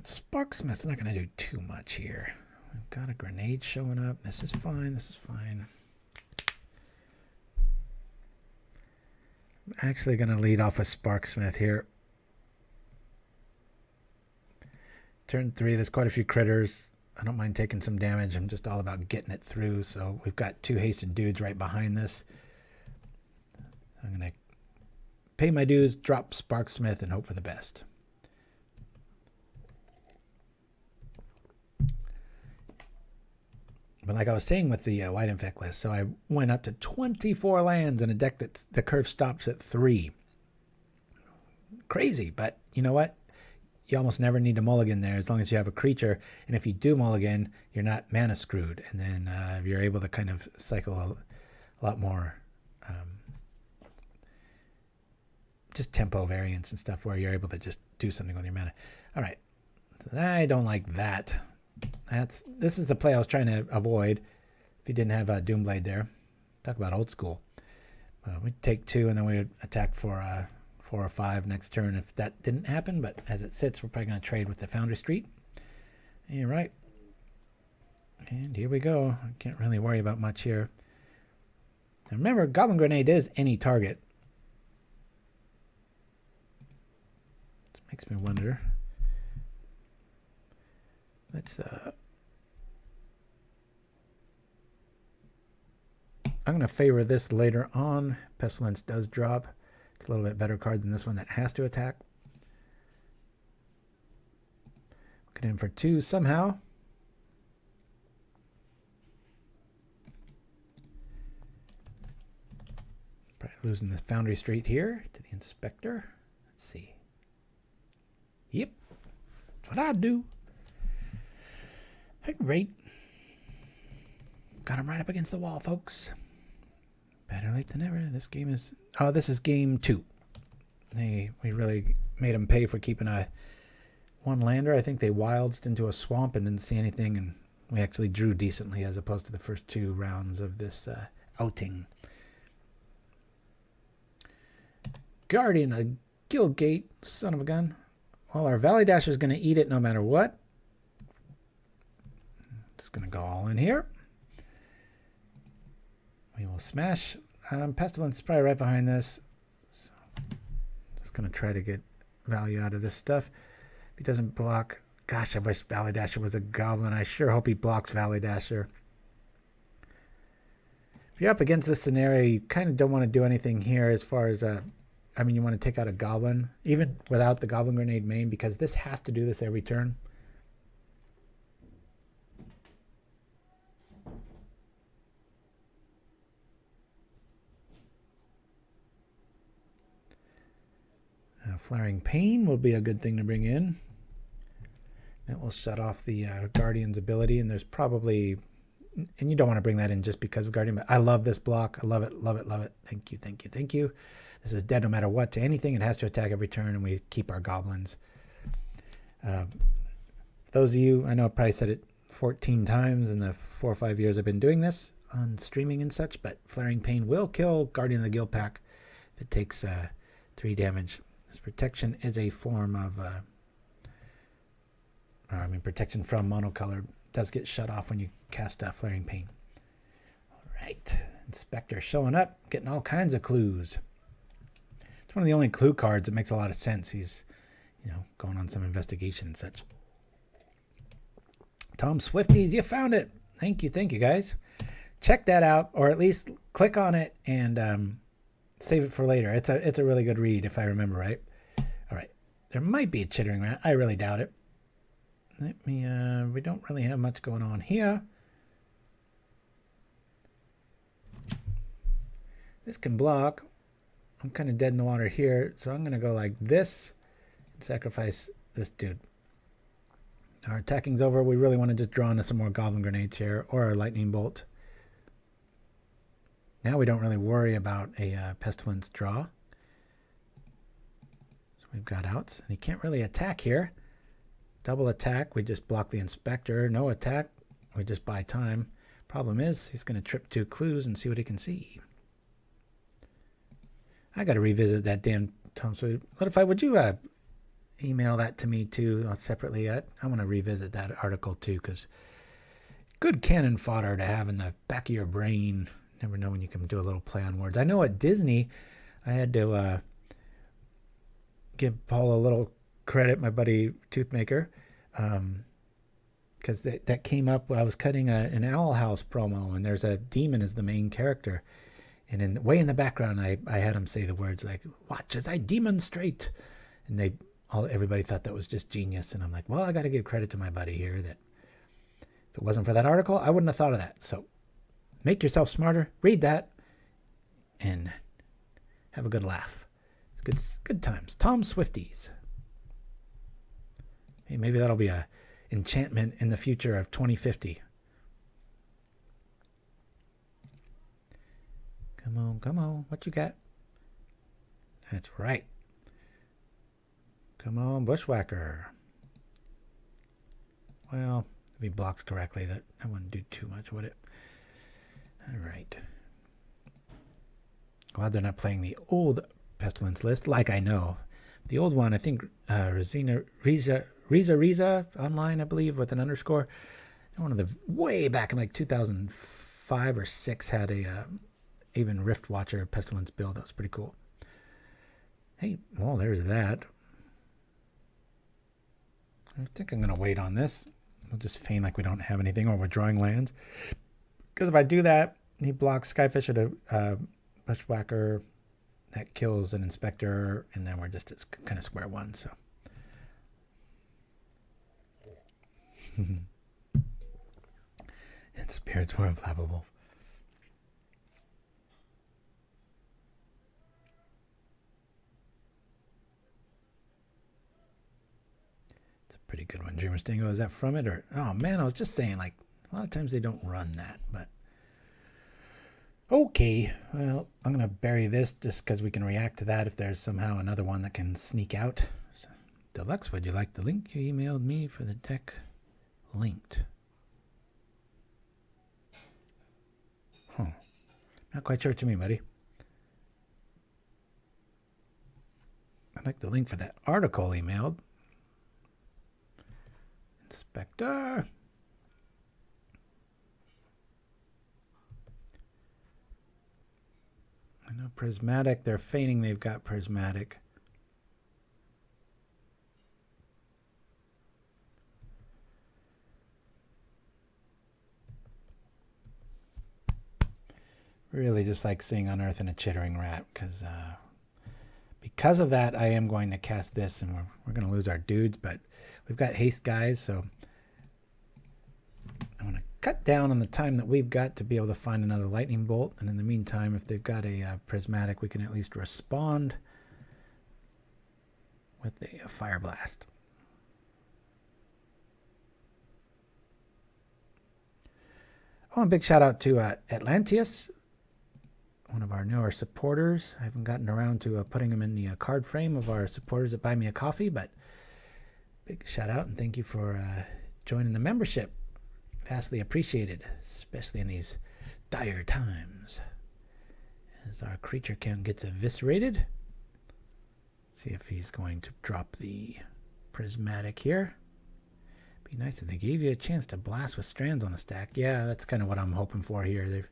Sparksmith's not going to do too much here. We've got a grenade showing up. This is fine. This is fine. I'm actually going to lead off with Sparksmith here. Turn 3, there's quite a few critters. I don't mind taking some damage. I'm just all about getting it through. So we've got 2 hasted dudes right behind this. I'm going to pay my dues, drop Sparksmith, and hope for the best. But like I was saying with the White Infect list, so I went up to 24 lands in a deck that the curve stops at 3. Crazy, but you know what? You almost never need to mulligan there as long as you have a creature. And if you do mulligan, you're not mana screwed. And then you're able to kind of cycle a lot more just tempo variants and stuff where you're able to just do something with your mana. All right. So I don't like that. This is the play I was trying to avoid if you didn't have a Doomblade there. Talk about old school. We'd take 2 and then we would attack for 4 or 5 next turn if that didn't happen. But as it sits, we're probably going to trade with the Foundry Street. All right. And here we go. I can't really worry about much here. Now remember, Goblin Grenade is any target. This makes me wonder. Let's I'm going to favor this later on. Pestilence does drop. It's a little bit better card than this one that has to attack. Get in for 2 somehow. Probably losing the Foundry Street here to the Inspector. Let's see. Yep. That's what I do. Great. Got him right up against the wall, folks. Better late than never. This game is... Oh, this is game 2. We really made them pay for keeping a 1-lander. I think they wildsed into a swamp and didn't see anything, and we actually drew decently as opposed to the first 2 rounds of this outing. Guardian of Guildgate, son of a gun. Well, our Valley Dasher is going to eat it no matter what. Just going to go all in here. We will smash. Pestilence is probably right behind this. So just going to try to get value out of this stuff. If he doesn't block... Gosh, I wish Valley Dasher was a goblin. I sure hope he blocks Valley Dasher. If you're up against this scenario, you kind of don't want to do anything here as far as... I mean, you want to take out a goblin, even without the Goblin Grenade main, because this has to do this every turn. Flaring Pain will be a good thing to bring in. That will shut off the Guardian's ability, and there's probably... And you don't want to bring that in just because of Guardian, but I love this block. I love it, love it, love it. Thank you, thank you, thank you. This is dead no matter what to anything. It has to attack every turn, and we keep our goblins. Those of you, I know I probably said it 14 times in the 4 or 5 years I've been doing this on streaming and such, but Flaring Pain will kill Guardian of the Guild Pack if it takes 3 damage. This protection is a form of... protection from monocolor does get shut off when you cast Flaring Pain. All right. Inspector showing up, getting all kinds of clues. It's one of the only clue cards that makes a lot of sense. He's, going on some investigation and such. Tom Swifties, you found it. Thank you, guys. Check that out, or at least click on it and save it for later. It's a really good read, if I remember right. All right. There might be a chittering rat. I really doubt it. Let me, we don't really have much going on here. This can block. I'm kind of dead in the water here, so I'm going to go like this and sacrifice this dude. Our attacking's over. We really want to just draw into some more Goblin Grenades here, or a Lightning Bolt. Now we don't really worry about a Pestilence draw. So we've got outs, and he can't really attack here. Double attack, we just block the Inspector. No attack, we just buy time. Problem is, he's going to trip 2 clues and see what he can see. I got to revisit that damn Tom Sawyer. What if would you email that to me too separately. I want to revisit that article too, because good cannon fodder to have in the back of your brain. Never know when you can do a little play on words. I know at Disney, I had to give Paul a little credit, my buddy Toothmaker, because that came up when I was cutting an Owl House promo, and there's a demon as the main character. And way in the background, I had him say the words like, "Watch as I demonstrate." And everybody thought that was just genius. And I'm like, well, I got to give credit to my buddy here that if it wasn't for that article, I wouldn't have thought of that. So make yourself smarter, read that, and have a good laugh. It's good times. Tom Swifties. Hey, maybe that'll be a enchantment in the future of 2050. Come on. What you got? That's right. Come on, Bushwhacker. Well, if he blocks correctly, that wouldn't do too much, would it? All right. Glad they're not playing the old Pestilence list, like I know. The old one, I think, Riza online, I believe, with an underscore. One of the way back in like 2005 or 6 had a even Rift Watcher Pestilence build. That was pretty cool. Hey, well, there's that. I think I'm going to wait on this. We'll just feign like we don't have anything, or we're drawing lands. Because if I do that, he blocks Skyfish at a Bushwhacker. That kills an Inspector, and then we're just at kind of square one. So. And spirits were unflappable. Pretty good one. Dreamer Stingo, is that from it? Or oh man, I was just saying, like, a lot of times they don't run that, but okay. Well, I'm gonna bury this just because we can react to that if there's somehow another one that can sneak out. So, Deluxe, would you like the link? You emailed me for the deck linked. Huh. Not quite sure to me, buddy. I'd like the link for that article emailed. Inspector. I know Prismatic. They're feigning they've got Prismatic. Really just like seeing Unearthing a Chittering Rat, because of that, I am going to cast this, and we're going to lose our dudes, but we've got haste guys, so I want to cut down on the time that we've got to be able to find another lightning bolt. And in the meantime, if they've got a prismatic, we can at least respond with a Fireblast. Oh, and a big shout out to Atlanteus, one of our newer supporters. I haven't gotten around to putting him in the card frame of our supporters that buy me a coffee, but big shout out and thank you for joining the membership. Vastly appreciated, especially in these dire times. As our creature count gets eviscerated. See if he's going to drop the prismatic here. Be nice if they gave you a chance to blast with strands on the stack. Yeah, that's kind of what I'm hoping for here.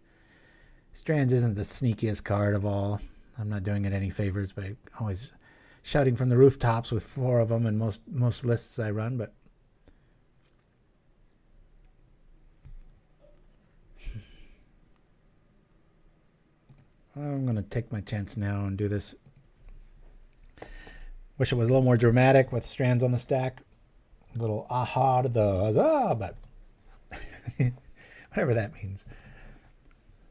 Strands isn't the sneakiest card of all. I'm not doing it any favors by always shouting from the rooftops with 4 of them in most lists I run, but I'm going to take my chance now and do this. Wish it was a little more dramatic with strands on the stack. A little aha to the huzzah, but whatever that means.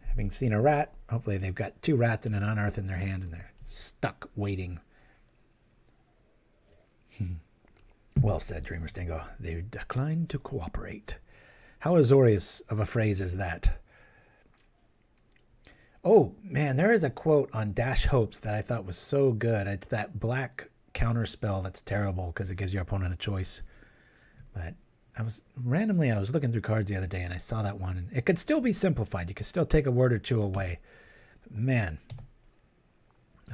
Having seen a rat, hopefully they've got 2 rats and an unearth in their hand and they're stuck waiting. Well said, Dreamer Stingo. They declined to cooperate. How Azorius of a phrase is that? Oh, man, there is a quote on Dash Hopes that I thought was so good. It's that black counter spell that's terrible because it gives your opponent a choice. But I was looking through cards the other day and I saw that one. And it could still be simplified. You could still take a word or 2 away. But man,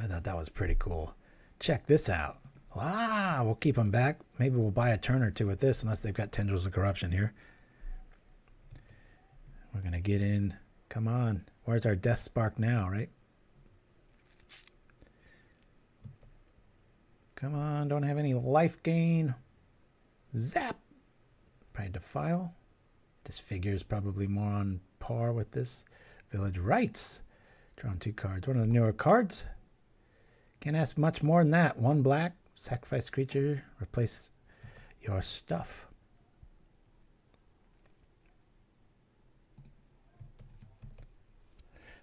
I thought that was pretty cool. Check this out. Ah, we'll keep them back. Maybe we'll buy a turn or two with this, unless they've got Tendrils of Corruption here. We're going to get in. Come on. Where's our Death Spark now, right? Come on, don't have any life gain. Zap. Probably Defile. This figure is probably more on par with this. Village Rites. Drawn 2 cards. One of the newer cards. Can't ask much more than that. 1 black. Sacrifice creature. Replace your stuff.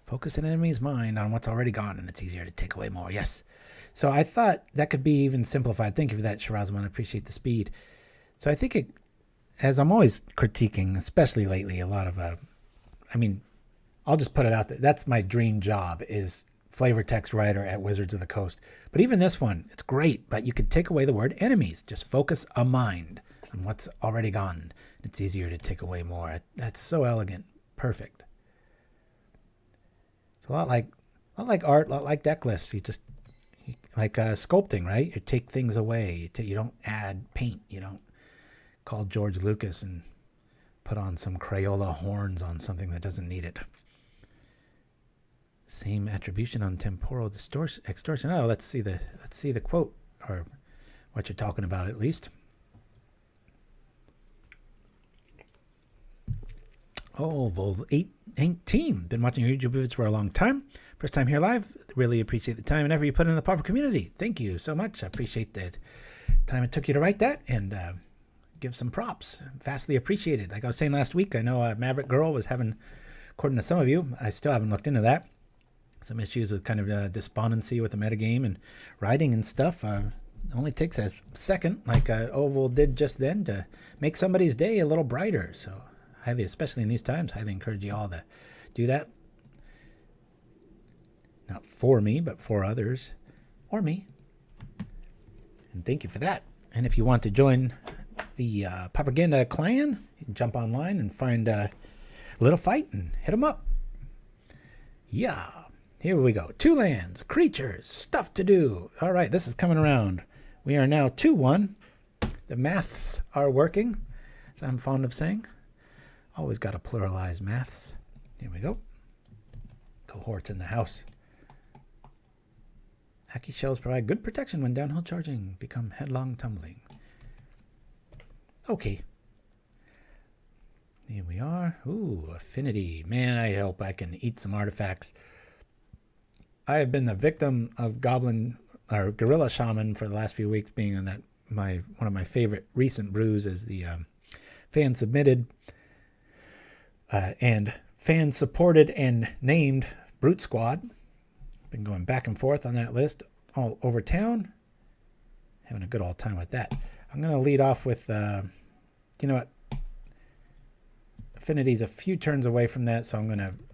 Focus an enemy's mind on what's already gone, and it's easier to take away more. Yes. So I thought that could be even simplified. Thank you for that, Shirazman. I appreciate the speed. So I think it, as I'm always critiquing, especially lately, a lot of, I mean, I'll just put it out there. That's my dream job, is flavor text writer at Wizards of the Coast. But even this one, it's great, but you could take away the word enemies. Just focus a mind on what's already gone. It's easier to take away more. That's so elegant. Perfect. It's a lot like art, a lot like Decklist. You just, like sculpting, right? You take things away. You don't add paint. You don't call George Lucas and put on some Crayola horns on something that doesn't need it. Same attribution on temporal extortion. Oh, let's see the quote, or what you're talking about at least. Oh, Vol 18. Been watching your YouTube videos for a long time. First time here live. Really appreciate the time and effort you put in the Pauper community. Thank you so much. I appreciate the time it took you to write that, and give some props. Vastly appreciated. Like I was saying last week, I know Maverick Girl was having, according to some of you, I still haven't looked into that, some issues with kind of despondency with the metagame and writing and stuff. It only takes a second, like Oval did just then, to make somebody's day a little brighter. So highly, especially in these times, highly encourage you all to do that. Not for me, but for others, or me. And thank you for that. And if you want to join the Pauperganda clan, you can jump online and find a little fight and hit them up. Yeah, here we go. 2 lands, creatures, stuff to do. All right, this is coming around. We are now 2-1. The maths are working, as I'm fond of saying. Always got to pluralize maths. Here we go. Cohorts in the house. Hacky shells provide good protection when downhill charging. Become headlong tumbling. Okay. Here we are. Ooh, affinity. Man, I hope I can eat some artifacts. I have been the victim of Goblin or Gorilla Shaman for the last few weeks, being on that one of my favorite recent brews is the fan submitted and fan supported and named Brute Squad. Been going back and forth on that list all over town. Having a good old time with that. I'm going to lead off with, you know what? Affinity's a few turns away from that, so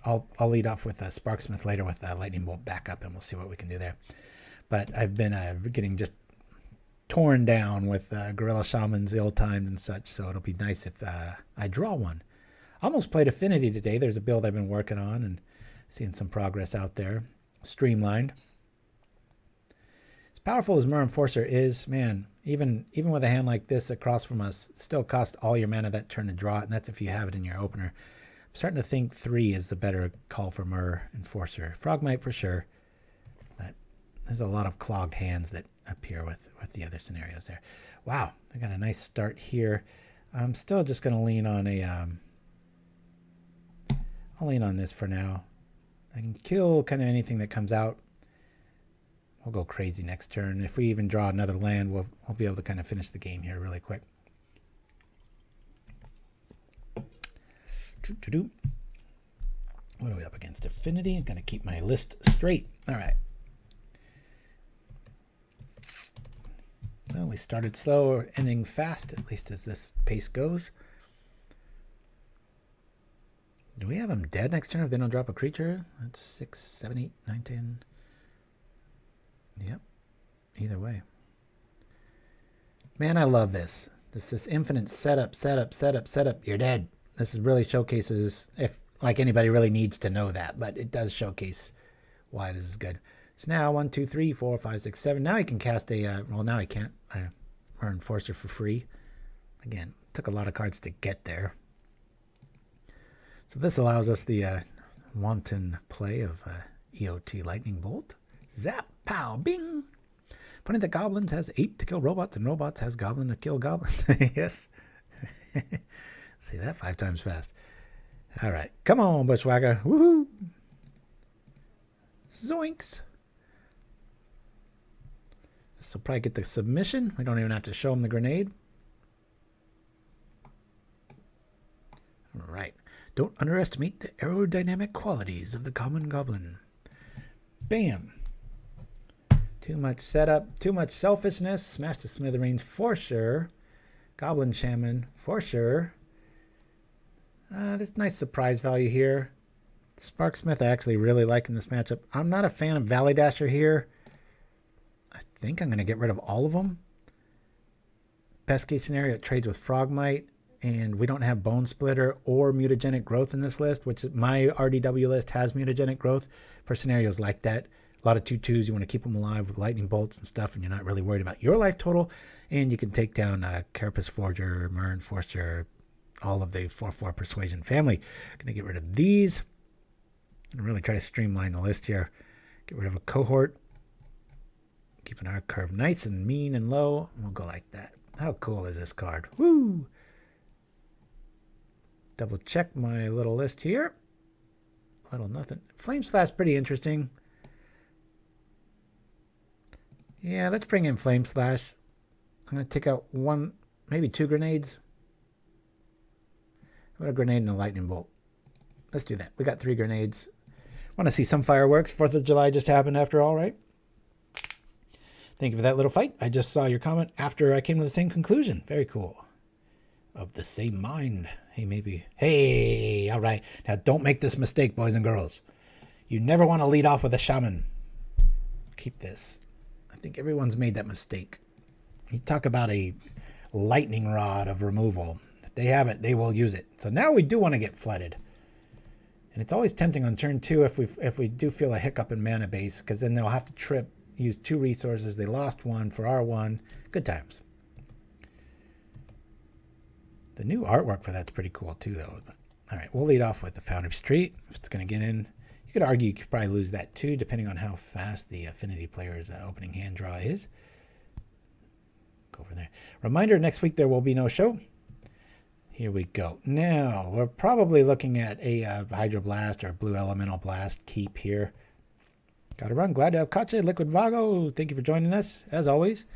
I'll lead off with Sparksmith later with Lightning Bolt backup, and we'll see what we can do there. But I've been getting just torn down with Gorilla Shaman's ill-timed and such, so it'll be nice if I draw one. Almost played Affinity today. There's a build I've been working on and seeing some progress out there. Streamlined. As powerful as Mer Enforcer is, man, even with a hand like this across from us, it still costs all your mana that turn to draw it, and that's if you have it in your opener. I'm starting to think 3 is the better call for Mer Enforcer. Frogmite for sure, but there's a lot of clogged hands that appear with the other scenarios there. Wow, I got a nice start here. I'm still just going to lean on I'll lean on this for now. I can kill kind of anything that comes out. We'll go crazy next turn. If we even draw another land, we'll be able to kind of finish the game here really quick. What are we up against? Affinity. I'm going to keep my list straight. All right. Well, we started slow, ending fast, at least as this pace goes. Do we have them dead next turn if they don't drop a creature? That's 6, 7, 8, 9, 10. Yep. Either way. Man, I love this. This infinite setup. You're dead. This really showcases, if like anybody really needs to know that, but it does showcase why this is good. So now 1, 2, 3, 4, 5, 6, 7. Now he can cast a, well, now he can't. Enforcer for free. Again, took a lot of cards to get there. So this allows us the wanton play of EOT Lightning Bolt. Zap, pow, bing. Funny that Goblins has 8 to kill robots and robots has Goblin to kill Goblins. Yes. Say that 5 times fast. All right. Come on, Bushwhacker. Woohoo. Zoinks. This will probably get the submission. We don't even have to show him the grenade. All right. Don't underestimate the aerodynamic qualities of the common goblin. Bam. Too much setup, too much selfishness. Smash the Smithereens for sure. Goblin Shaman for sure. There's nice surprise value here. Sparksmith, I actually really like in this matchup. I'm not a fan of Valley Dasher here. I think I'm going to get rid of all of them. Best case scenario, it trades with Frogmite. And we don't have Bone Splitter or Mutagenic Growth in this list, which my RDW list has Mutagenic Growth for scenarios like that. A lot of 2/2s, you want to keep them alive with lightning bolts and stuff, and you're not really worried about your life total. And you can take down Carapace Forger, Murn Forger, all of the 4/4 Persuasion family. Going to get rid of these. And really try to streamline the list here. Get rid of a cohort. Keeping our curve nice and mean and low. And we'll go like that. How cool is this card? Woo! Double check my little list here. Little nothing. Flame Slash pretty interesting. Yeah, let's bring in Flame Slash. I'm going to take out 1, maybe 2 grenades. What a grenade and a lightning bolt. Let's do that. We got 3 grenades. Want to see some fireworks. 4th of July just happened after all, right? Thank you for that little fight. I just saw your comment after I came to the same conclusion. Very cool. Of the same mind. Hey, maybe. Hey, all right. Now, don't make this mistake, boys and girls. You never want to lead off with a shaman. Keep this. I think everyone's made that mistake. You talk about a lightning rod of removal. If they have it, they will use it. So now we do want to get flooded. And it's always tempting on turn 2 if we do feel a hiccup in mana base, because then they'll have to use 2 resources. They lost 1 for our 1. Good times. The new artwork for that's pretty cool too, though. But, all right, we'll lead off with the Foundry Street. If it's going to get in, you could argue you could probably lose that too, depending on how fast the Affinity player's opening hand draw is. Go over there. Reminder, next week there will be no show. Here we go. Now, we're probably looking at a Hydroblast or Blue Elemental Blast keep here. Gotta run. Glad to have caught you. Liquid Vago, thank you for joining us, as always.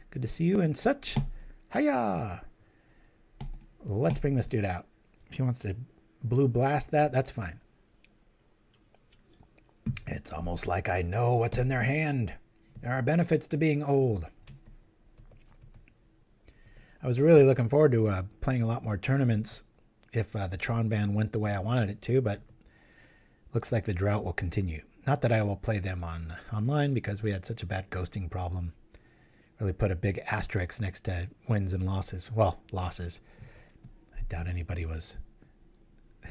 Good to see you and such. Hiya! Let's bring this dude out. If he wants to blue blast that, that's fine. It's almost like I know what's in their hand. There are benefits to being old. I was really looking forward to playing a lot more tournaments if the Tron ban went the way I wanted it to, but looks like the drought will continue. Not that I will play them online because we had such a bad ghosting problem. Really put a big asterisk next to wins and losses. Well, losses. I doubt anybody was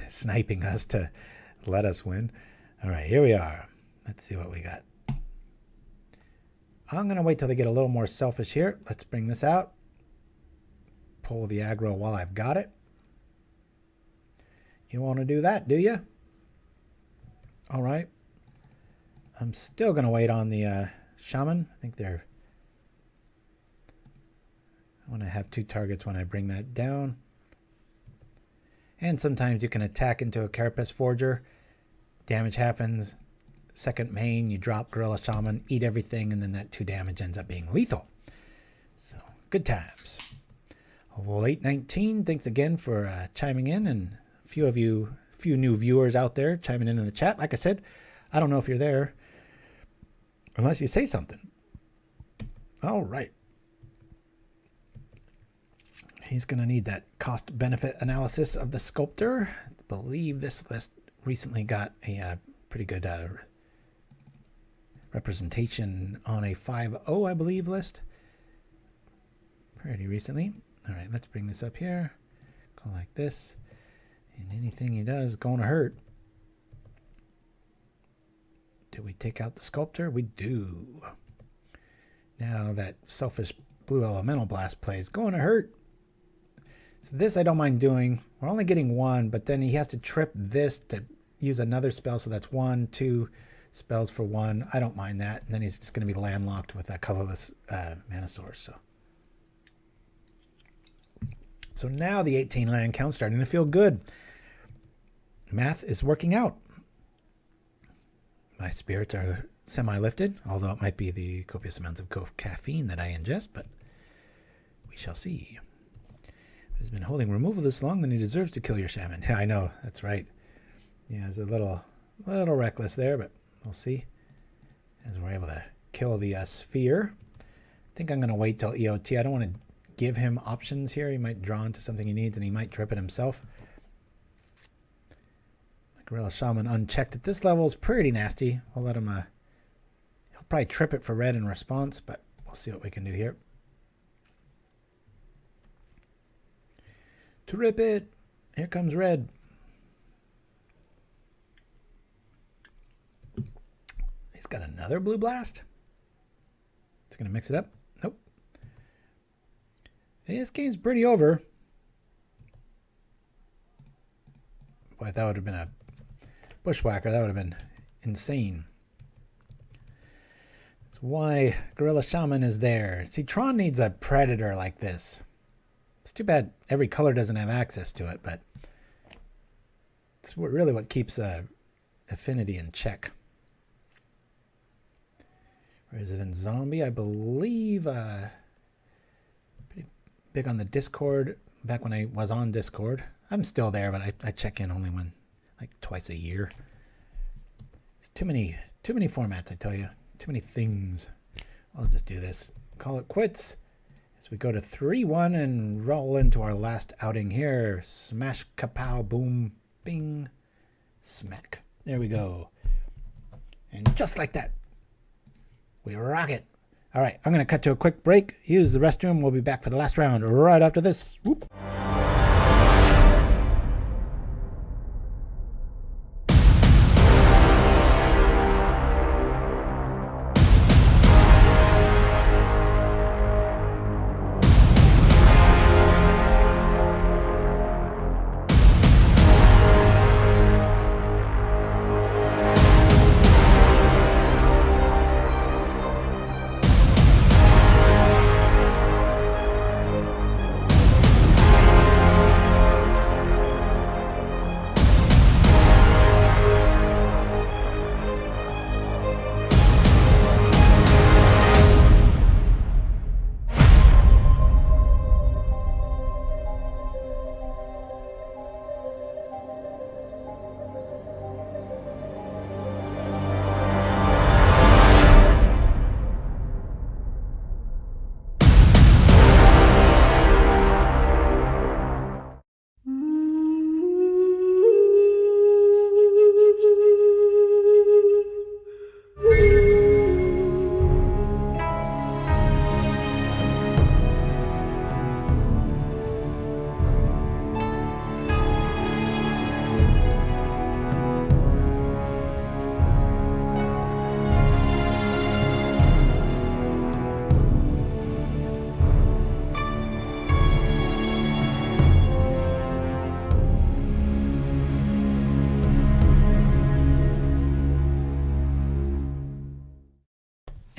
sniping us to let us win. All right, here we are. Let's see what we got. I'm going to wait till they get a little more selfish here. Let's bring this out. Pull the aggro while I've got it. You want to do that, do you? All right. I'm still going to wait on the Shaman. I think they're... I want to have 2 targets when I bring that down. And sometimes you can attack into a Carapace Forger. Damage happens. Second main, you drop Gorilla Shaman, eat everything, and then that 2 damage ends up being lethal. So, good times. Well, 819, thanks again for chiming in, and a few new viewers out there chiming in the chat. Like I said, I don't know if you're there unless you say something. All right. He's going to need that cost-benefit analysis of the Sculptor. I believe this list recently got a pretty good representation on a 5.0, I believe, list. Pretty recently. All right, let's bring this up here. Go like this. And anything he does is going to hurt. Do we take out the Sculptor? We do. Now that selfish blue elemental blast play is going to hurt. So this I don't mind doing. We're only getting one, but then he has to trip this to use another spell, so that's 1, 2 spells for 1. I don't mind that. And then he's just going to be landlocked with that colorless mana source. So now the 18 land count's starting to feel good. Math is working out. My spirits are semi-lifted, although it might be the copious amounts of caffeine that I ingest, but we shall see. He's been holding removal this long, then he deserves to kill your shaman. Yeah, I know, that's right. Yeah, it's a little reckless there, but we'll see. As we're able to kill the sphere. I think I'm going to wait till EOT. I don't want to give him options here. He might draw into something he needs, and he might trip it himself. Gorilla Shaman unchecked at this level is pretty nasty. We'll let him, he'll probably trip it for red in response, but we'll see what we can do here. Trip it! Here comes red. He's got another blue blast. It's going to mix it up. Nope. This game's pretty over. Boy, that would have been a Bushwhacker. That would have been insane. That's why Gorilla Shaman is there. See, Tron needs a predator like this. It's too bad every color doesn't have access to it, but it's really what keeps Affinity in check. Resident Zombie, I believe, pretty big on the Discord back when I was on Discord. I'm still there, but I check in only like twice a year. It's too many formats, I tell you. Too many things. I'll just do this. Call it quits. As we go to 3-1 and roll into our last outing here. Smash, kapow, boom, bing, smack. There we go. And just like that, we rock it. All right, I'm going to cut to a quick break. Use the restroom. We'll be back for the last round right after this. Whoop.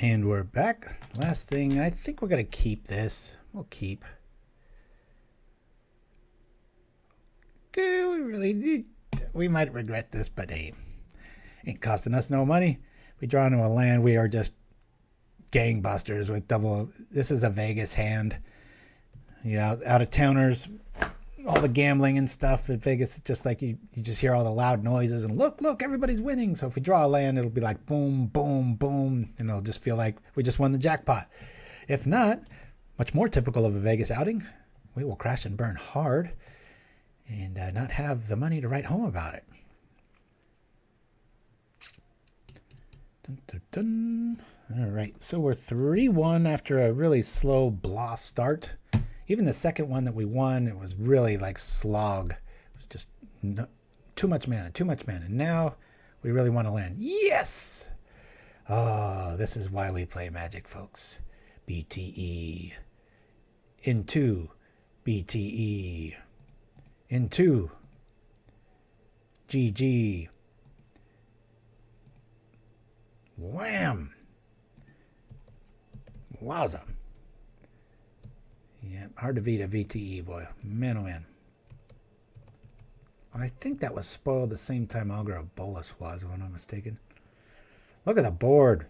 And we're back. Last thing, I think we're going to keep this. We'll keep. We might regret this, but hey, ain't costing us no money. We draw into a land, we are just gangbusters with double. This is a Vegas hand. Out of towners, all the gambling and stuff at Vegas, it's just like you just hear all the loud noises and look, everybody's winning. So if we draw a land, it'll be like boom, boom, boom, and it'll just feel like we just won the jackpot. If not, much more typical of a Vegas outing, we will crash and burn hard and not have the money to write home about it. Dun, dun, dun. All right, so we're 3-1 after a really slow blah start. Even the second one that we won, it was really like slog. It was just too much mana. Now we really want to land. Yes! Oh, this is why we play Magic, folks. BTE. Into BTE. Into GG. Wham! Wowza. Yeah, hard to beat a VTE, boy. Man, oh man. I think that was spoiled the same time Algra Bolus was, if I'm not mistaken. Look at the board.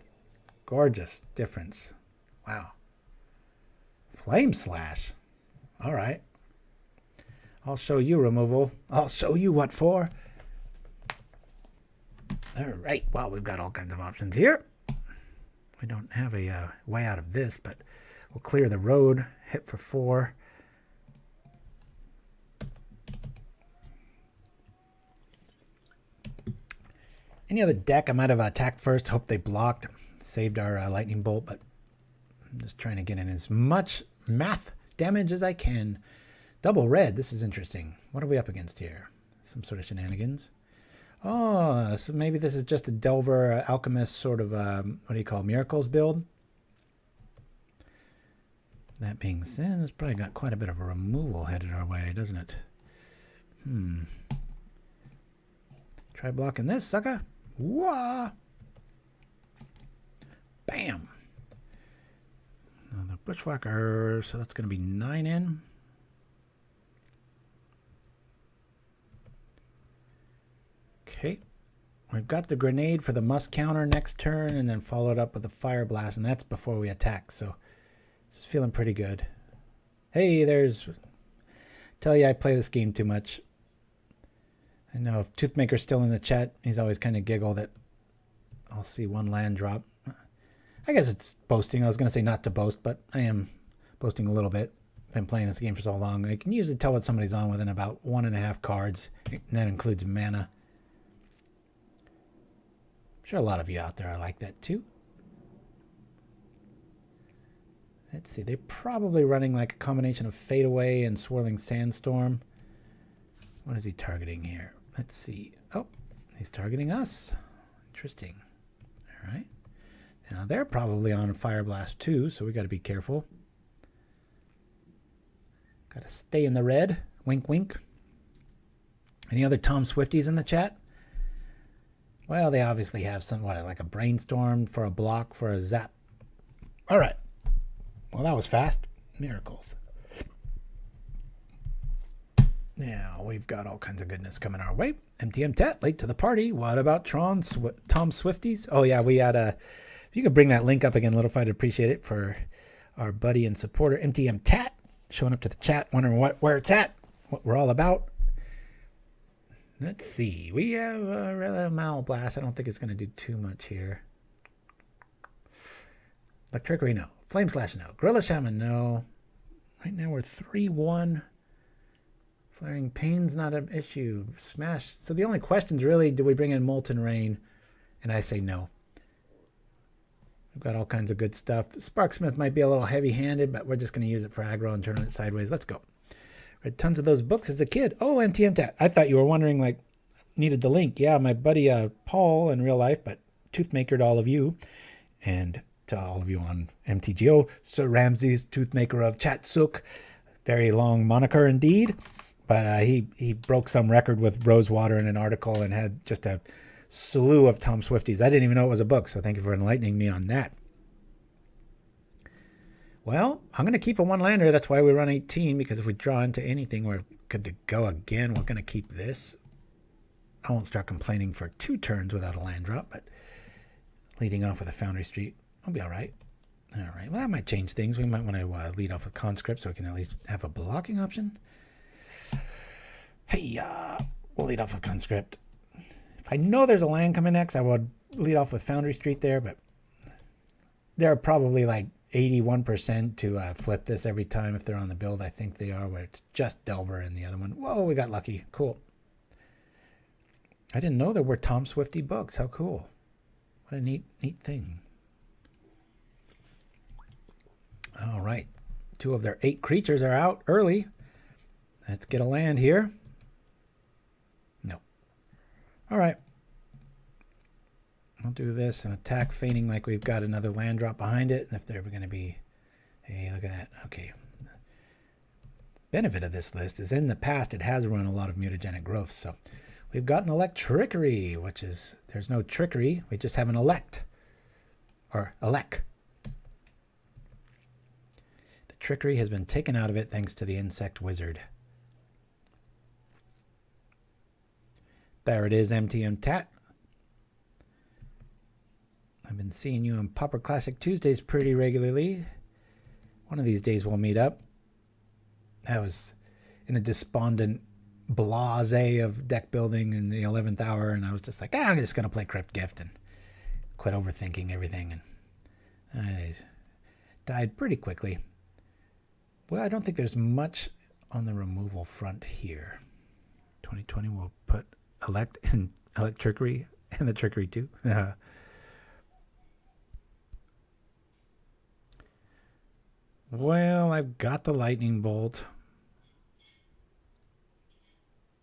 Gorgeous difference. Wow. Flame Slash. All right. I'll show you removal. I'll show you what for. All right. Well, we've got all kinds of options here. We don't have a way out of this, but we'll clear the road. Hit for 4. Any other deck I might have attacked first. Hope they blocked. Saved our lightning bolt, but I'm just trying to get in as much math damage as I can. Double red. This is interesting. What are we up against here? Some sort of shenanigans. Oh, so maybe this is just a Delver Alchemist sort of, what do you call it, Miracles build? That being said, it's probably got quite a bit of a removal headed our way, doesn't it? Try blocking this, sucker. Wah! Bam! Now the Bushwhacker, so that's going to be 9 in. Okay. We've got the grenade for the must counter next turn, and then followed up with a Fireblast, and that's before we attack, so it's feeling pretty good. Hey, there's... Tell you I play this game too much. I know if Toothmaker's still in the chat, he's always kind of giggle that I'll see one land drop. I guess it's boasting. I was going to say not to boast, but I am boasting a little bit. Been playing this game for so long. I can usually tell what somebody's on within about 1.5 cards, and that includes mana. I'm sure a lot of you out there are like that too. Let's see. They're probably running like a combination of Fade Away and Swirling Sandstorm. What is he targeting here? Let's see. Oh, he's targeting us. Interesting. All right. Now they're probably on Fireblast too, so we got to be careful. Got to stay in the red. Wink, wink. Any other Tom Swifties in the chat? Well, they obviously have somewhat like a Brainstorm for a block for a zap. All right. Well, that was fast. Miracles. Now, we've got all kinds of goodness coming our way. MTM Tet, late to the party. What about Tom Swifties? Oh, yeah, we had a... If you could bring that link up again, Little, I'd appreciate it for our buddy and supporter, MTM Tat, showing up to the chat, wondering where it's at, what we're all about. Let's see. We have a Mal Blast. I don't think it's going to do too much here. Electrickery, no. Flame Slash, no. Gorilla Shaman, no. Right now we're 3-1. Flaring Pain's not an issue. Smash. So the only question's really, do we bring in Molten Rain? And I say no. We've got all kinds of good stuff. Sparksmith might be a little heavy-handed, but we're just going to use it for aggro and turn it sideways. Let's go. Read tons of those books as a kid. Oh, MTM Tat. I thought you were wondering, like, needed the link. Yeah, my buddy Paul in real life, but Toothmaker to all of you. And to all of you on MTGO, Sir Ramses, Toothmaker of Chatsuk. Very long moniker indeed. But he broke some record with Rosewater in an article and had just a slew of Tom Swifties. I didn't even know it was a book, so thank you for enlightening me on that. Well, I'm going to keep a one-lander. That's why we run 18, because if we draw into anything, we're good to go again. We're going to keep this. I won't start complaining for 2 turns without a land drop, but leading off with a Foundry Street, I'll be all right. All right, well, that might change things. We might want to lead off with Conscript so we can at least have a blocking option. Hey, we'll lead off with Conscript. If I know there's a land coming next, I would lead off with Foundry Street there, but there are probably like 81% to flip this every time if they're on the build. I think they are, where it's just Delver and the other one. Whoa, we got lucky. Cool. I didn't know there were Tom Swifty books. How cool. What a neat thing. All right. 2 of their 8 creatures are out early. Let's get a land here. No. All right. We'll do this and attack, feigning like we've got another land drop behind it. And if they're going to be... Hey, look at that. Okay. Benefit of this list is in the past it has run a lot of mutagenic growth. So we've got an elect trickery, which is... There's no trickery. We just have an elect. Or elect. The trickery has been taken out of it thanks to the insect wizard. There it is, MTM Tat. I've been seeing you on Pauper Classic Tuesdays pretty regularly. One of these days we'll meet up. I was in a despondent blase of deck building in the 11th hour, and I was just like, I'm just going to play Crypt Gift and quit overthinking everything. And I died pretty quickly. Well, I don't think there's much on the removal front here. 2020 will put elect and elect trickery and the trickery too. Well, I've got the lightning bolt.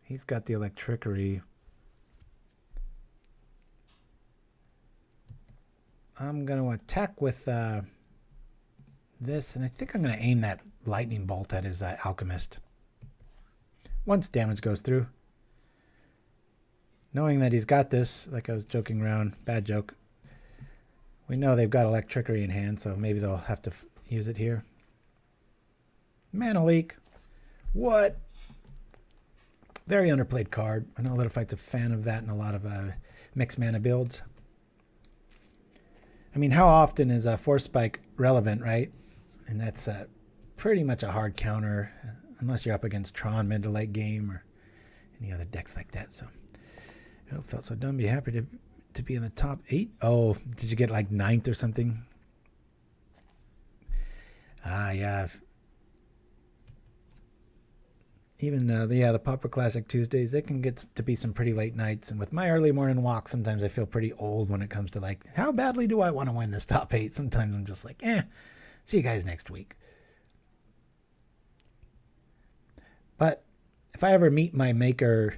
He's got the elect trickery. I'm going to attack with this, and I think I'm going to aim that lightning bolt at his alchemist. Once damage goes through. Knowing that he's got this, like I was joking around, bad joke. We know they've got elect trickery in hand, so maybe they'll have to use it here. Mana leak. What? Very underplayed card. I know Littlefight's a fan of that in a lot of mixed mana builds. I mean, how often is a Force Spike relevant, right? And that's pretty much a hard counter, unless you're up against Tron mid to late game or any other decks like that. So, oh, felt so dumb. Be happy to be in the top 8. Oh, did you get like 9th or something? Ah, yeah. Even the Pauper Classic Tuesdays, they can get to be some pretty late nights. And with my early morning walk, sometimes I feel pretty old when it comes to like, how badly do I want to win this top 8? Sometimes I'm just like, see you guys next week. But if I ever meet my maker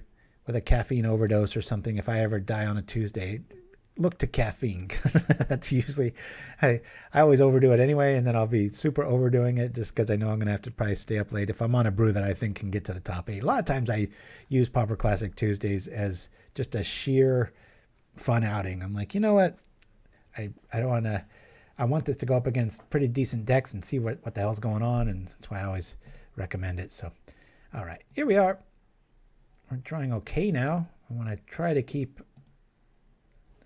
with a caffeine overdose or something, if I ever die on a Tuesday, look to caffeine. That's usually, I always overdo it anyway, and then I'll be super overdoing it just because I know I'm going to have to probably stay up late if I'm on a brew that I think can get to the top 8. A lot of times I use Pauper Classic Tuesdays as just a sheer fun outing. I'm like, you know what? I don't want to, I want this to go up against pretty decent decks and see what the hell's going on, and that's why I always recommend it. So, all right, here we are. We're drawing okay now. I want to try to keep...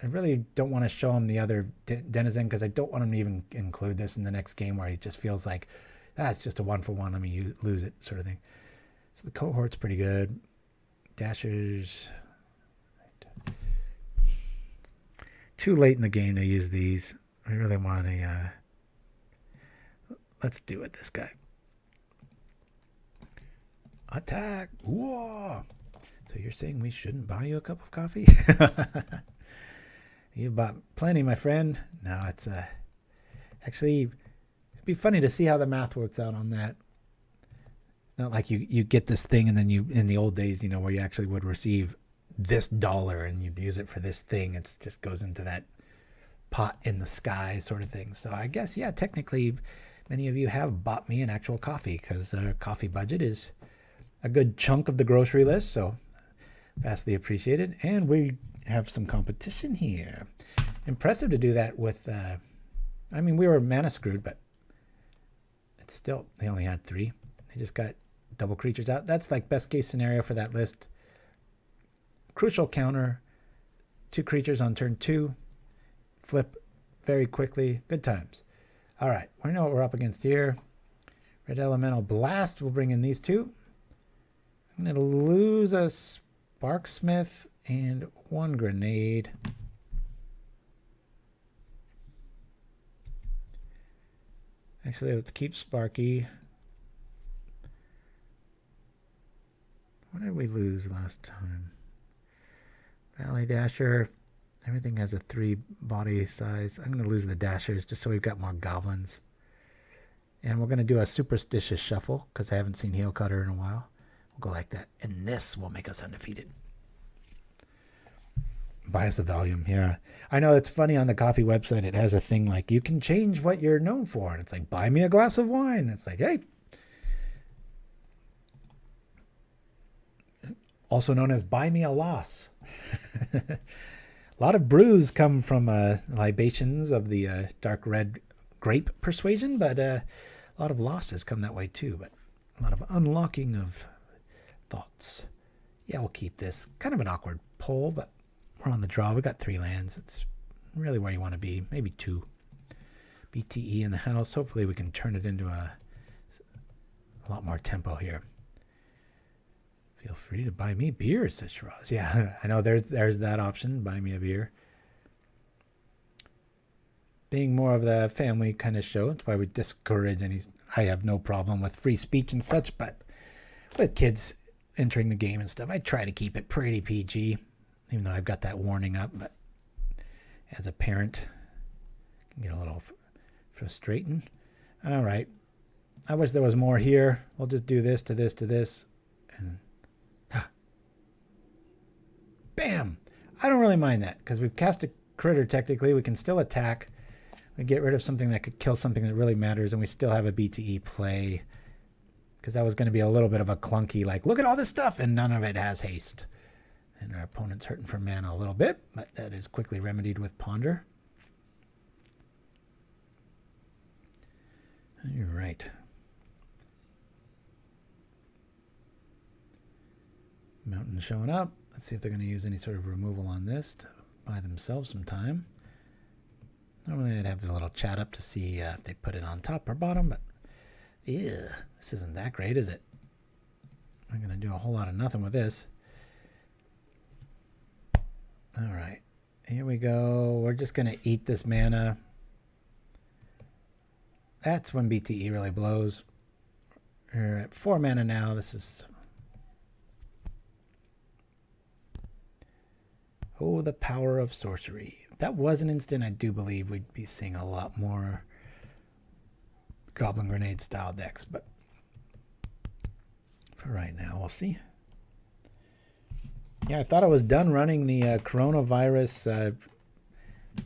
I really don't want to show him the other Denizen because I don't want him to even include this in the next game where he just feels like, it's just a 1-for-1, let me lose it sort of thing. So the cohort's pretty good. Dashers. Right. Too late in the game to use these. I really want a... let's do it, this guy. Attack! Whoa! So you're saying we shouldn't buy you a cup of coffee? You bought plenty, my friend. No, it's actually, it'd be funny to see how the math works out on that. Not like you get this thing and then you, in the old days, you know, where you actually would receive this dollar and you'd use it for this thing. It just goes into that pot in the sky sort of thing. So I guess, yeah, technically many of you have bought me an actual coffee because our coffee budget is a good chunk of the grocery list. So vastly appreciated. And we have some competition here. Impressive to do that with, I mean, we were mana screwed, but it's still, they only had 3. They just got double creatures out. That's like best case scenario for that list. Crucial counter, 2 creatures on turn 2, flip very quickly. Good times. All right, we know what we're up against here. Red Elemental Blast will bring in these 2. I'm going to lose a Sparksmith and 1 grenade. Actually, let's keep Sparky. What did we lose last time? Valley Dasher. Everything has a 3 body size. I'm going to lose the Dashers just so we've got more goblins. And we're going to do a Superstitious Shuffle because I haven't seen Heelcutter in a while. We'll go like that. And this will make us undefeated. Bias of volume, yeah. I know it's funny on the coffee website. It has a thing like you can change what you're known for, and it's like buy me a glass of wine. It's like, hey, also known as buy me a loss. A lot of brews come from libations of the dark red grape persuasion, but a lot of losses come that way too. But a lot of unlocking of thoughts. Yeah, we'll keep this. Kind of an awkward pull, but we're on the draw. We got 3 lands. It's really where you want to be. Maybe 2. BTE in the house. Hopefully we can turn it into a lot more tempo here. Feel free to buy me beer, says Shiraz. Yeah, I know there's that option. Buy me a beer. Being more of the family kind of show, that's why we discourage any. I have no problem with free speech and such, but with kids entering the game and stuff, I try to keep it pretty PG. Even though I've got that warning up, but as a parent, it can get a little frustrating. All right. I wish there was more here. We'll just do this to this to this. And bam! I don't really mind that because we've cast a critter technically. We can still attack. We get rid of something that could kill something that really matters, and we still have a BTE play. Because that was going to be a little bit of a clunky, like, look at all this stuff, and none of it has haste. And our opponent's hurting for mana a little bit, but that is quickly remedied with Ponder. All right. Mountain showing up. Let's see if they're going to use any sort of removal on this to buy themselves some time. Normally I'd have the little chat up to see if they put it on top or bottom, but ew, this isn't that great, is it? I'm going to do a whole lot of nothing with this. All right, here we go. We're just going to eat this mana. That's when BTE really blows. We're at 4 mana now. This is... oh, the power of sorcery. If that was an instant, I do believe we'd be seeing a lot more Goblin Grenade style decks, but for right now, we'll see. Yeah, I thought I was done running the coronavirus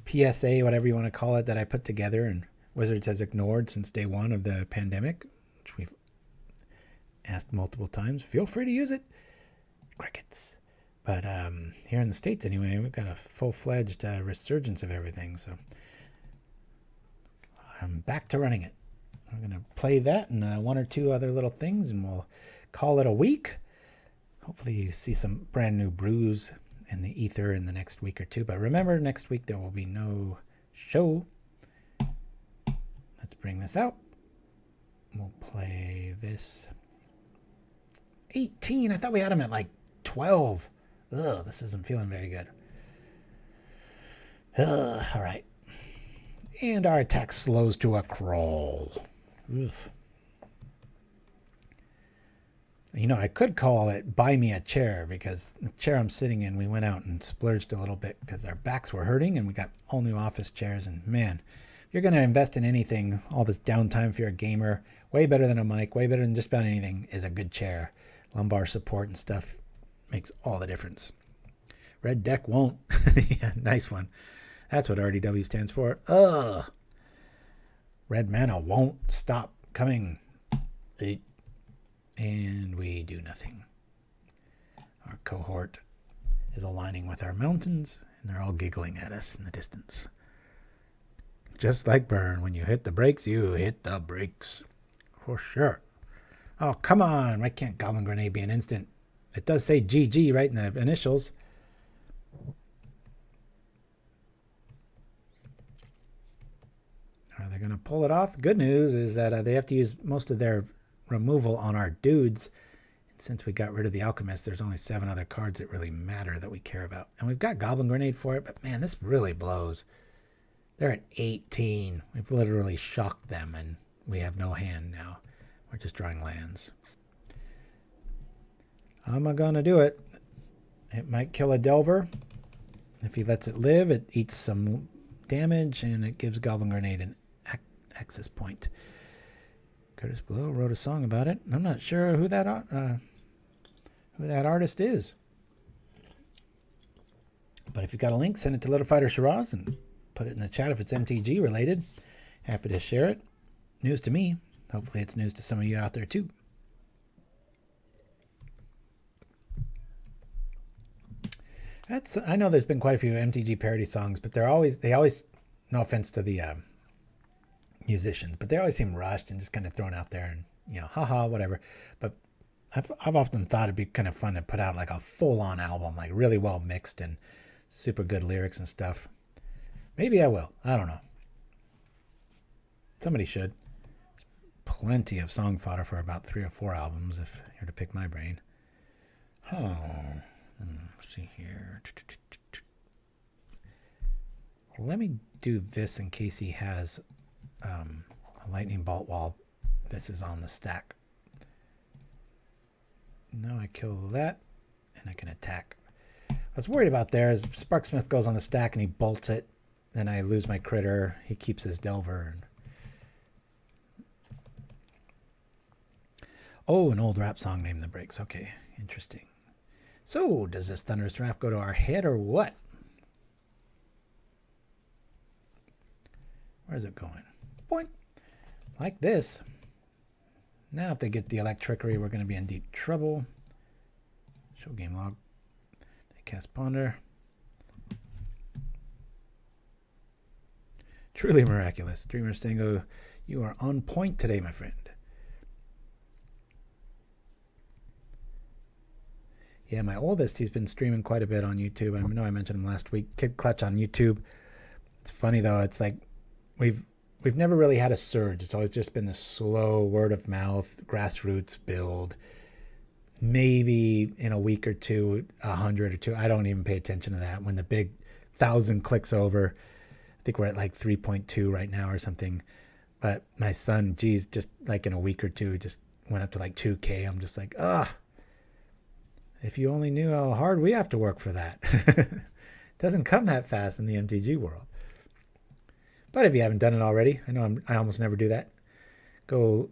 PSA, whatever you want to call it, that I put together and Wizards has ignored since day 1 of the pandemic, which we've asked multiple times. Feel free to use it. Crickets. But here in the States anyway, we've got a full-fledged resurgence of everything, so I'm back to running it. I'm going to play that and 1 or 2 other little things, and we'll call it a week. Hopefully you see some brand new brews in the ether in the next week or 2. But remember, next week there will be no show. Let's bring this out. We'll play this. 18. I thought we had him at like 12. Ugh, this isn't feeling very good. All right. And our attack slows to a crawl. Ugh. You know, I could call it buy me a chair, because the chair I'm sitting in, we went out and splurged a little bit because our backs were hurting and we got all new office chairs. And man, if you're going to invest in anything, all this downtime if you're a gamer, way better than a mic, way better than just about anything is a good chair. Lumbar support and stuff makes all the difference. Red deck won't. Yeah, nice one. That's what RDW stands for. Ugh. Red mana won't stop coming. And we do nothing. Our cohort is aligning with our mountains, and they're all giggling at us in the distance. Just like Burn, when you hit the brakes, you hit the brakes. For sure. Oh, come on. Why can't Goblin Grenade be an instant? It does say GG right in the initials. Are they going to pull it off? Good news is that they have to use most of their removal on our dudes. And since we got rid of the Alchemist, there's only 7 other cards that really matter that we care about. And we've got Goblin Grenade for it, but man, this really blows. They're at 18. We've literally shocked them, and we have no hand now. We're just drawing lands. I'm going to do it. It might kill a Delver. If he lets it live, it eats some damage, and it gives Goblin Grenade an access point. Curtis Blow wrote a song about it. I'm not sure who that artist is. But if you've got a link, send it to Little Fighter Shiraz and put it in the chat if it's MTG related. Happy to share it. News to me. Hopefully it's news to some of you out there too. I know there's been quite a few MTG parody songs, but they always, no offense to the musicians, but they always seem rushed and just kind of thrown out there and, you know, haha, whatever. But I've often thought it'd be kind of fun to put out like a full-on album, like really well mixed and super good lyrics and stuff. Maybe I will. I don't know. Somebody should. There's plenty of song fodder for about 3 or 4 albums if you're to pick my brain. Oh, let's see here. Let me do this in case he has a lightning bolt while this is on the stack. Now I kill that and I can attack. What I was worried about there is Sparksmith goes on the stack and he bolts it. Then I lose my critter. He keeps his Delver. Oh, an old rap song named The Breaks. Okay, interesting. So, does this Thunderous Wrath go to our head or what? Where's it going? Point. Like this. Now if they get the Electrickery, we're going to be in deep trouble. Show game log. They cast Ponder. Truly miraculous. Dreamer Stingo, you are on point today, my friend. Yeah, my oldest, he's been streaming quite a bit on YouTube. I know I mentioned him last week. Kid Clutch on YouTube. It's funny though. It's like we've never really had a surge. It's always just been the slow word of mouth, grassroots build. Maybe in a week or two, 100 or 2. I don't even pay attention to that. When the big 1,000 clicks over, I think we're at like 3.2 right now or something. But my son, geez, just like in a week or two, just went up to like 2K. I'm just like, if you only knew how hard we have to work for that. It doesn't come that fast in the MTG world. But if you haven't done it already, I know I almost never do that. Go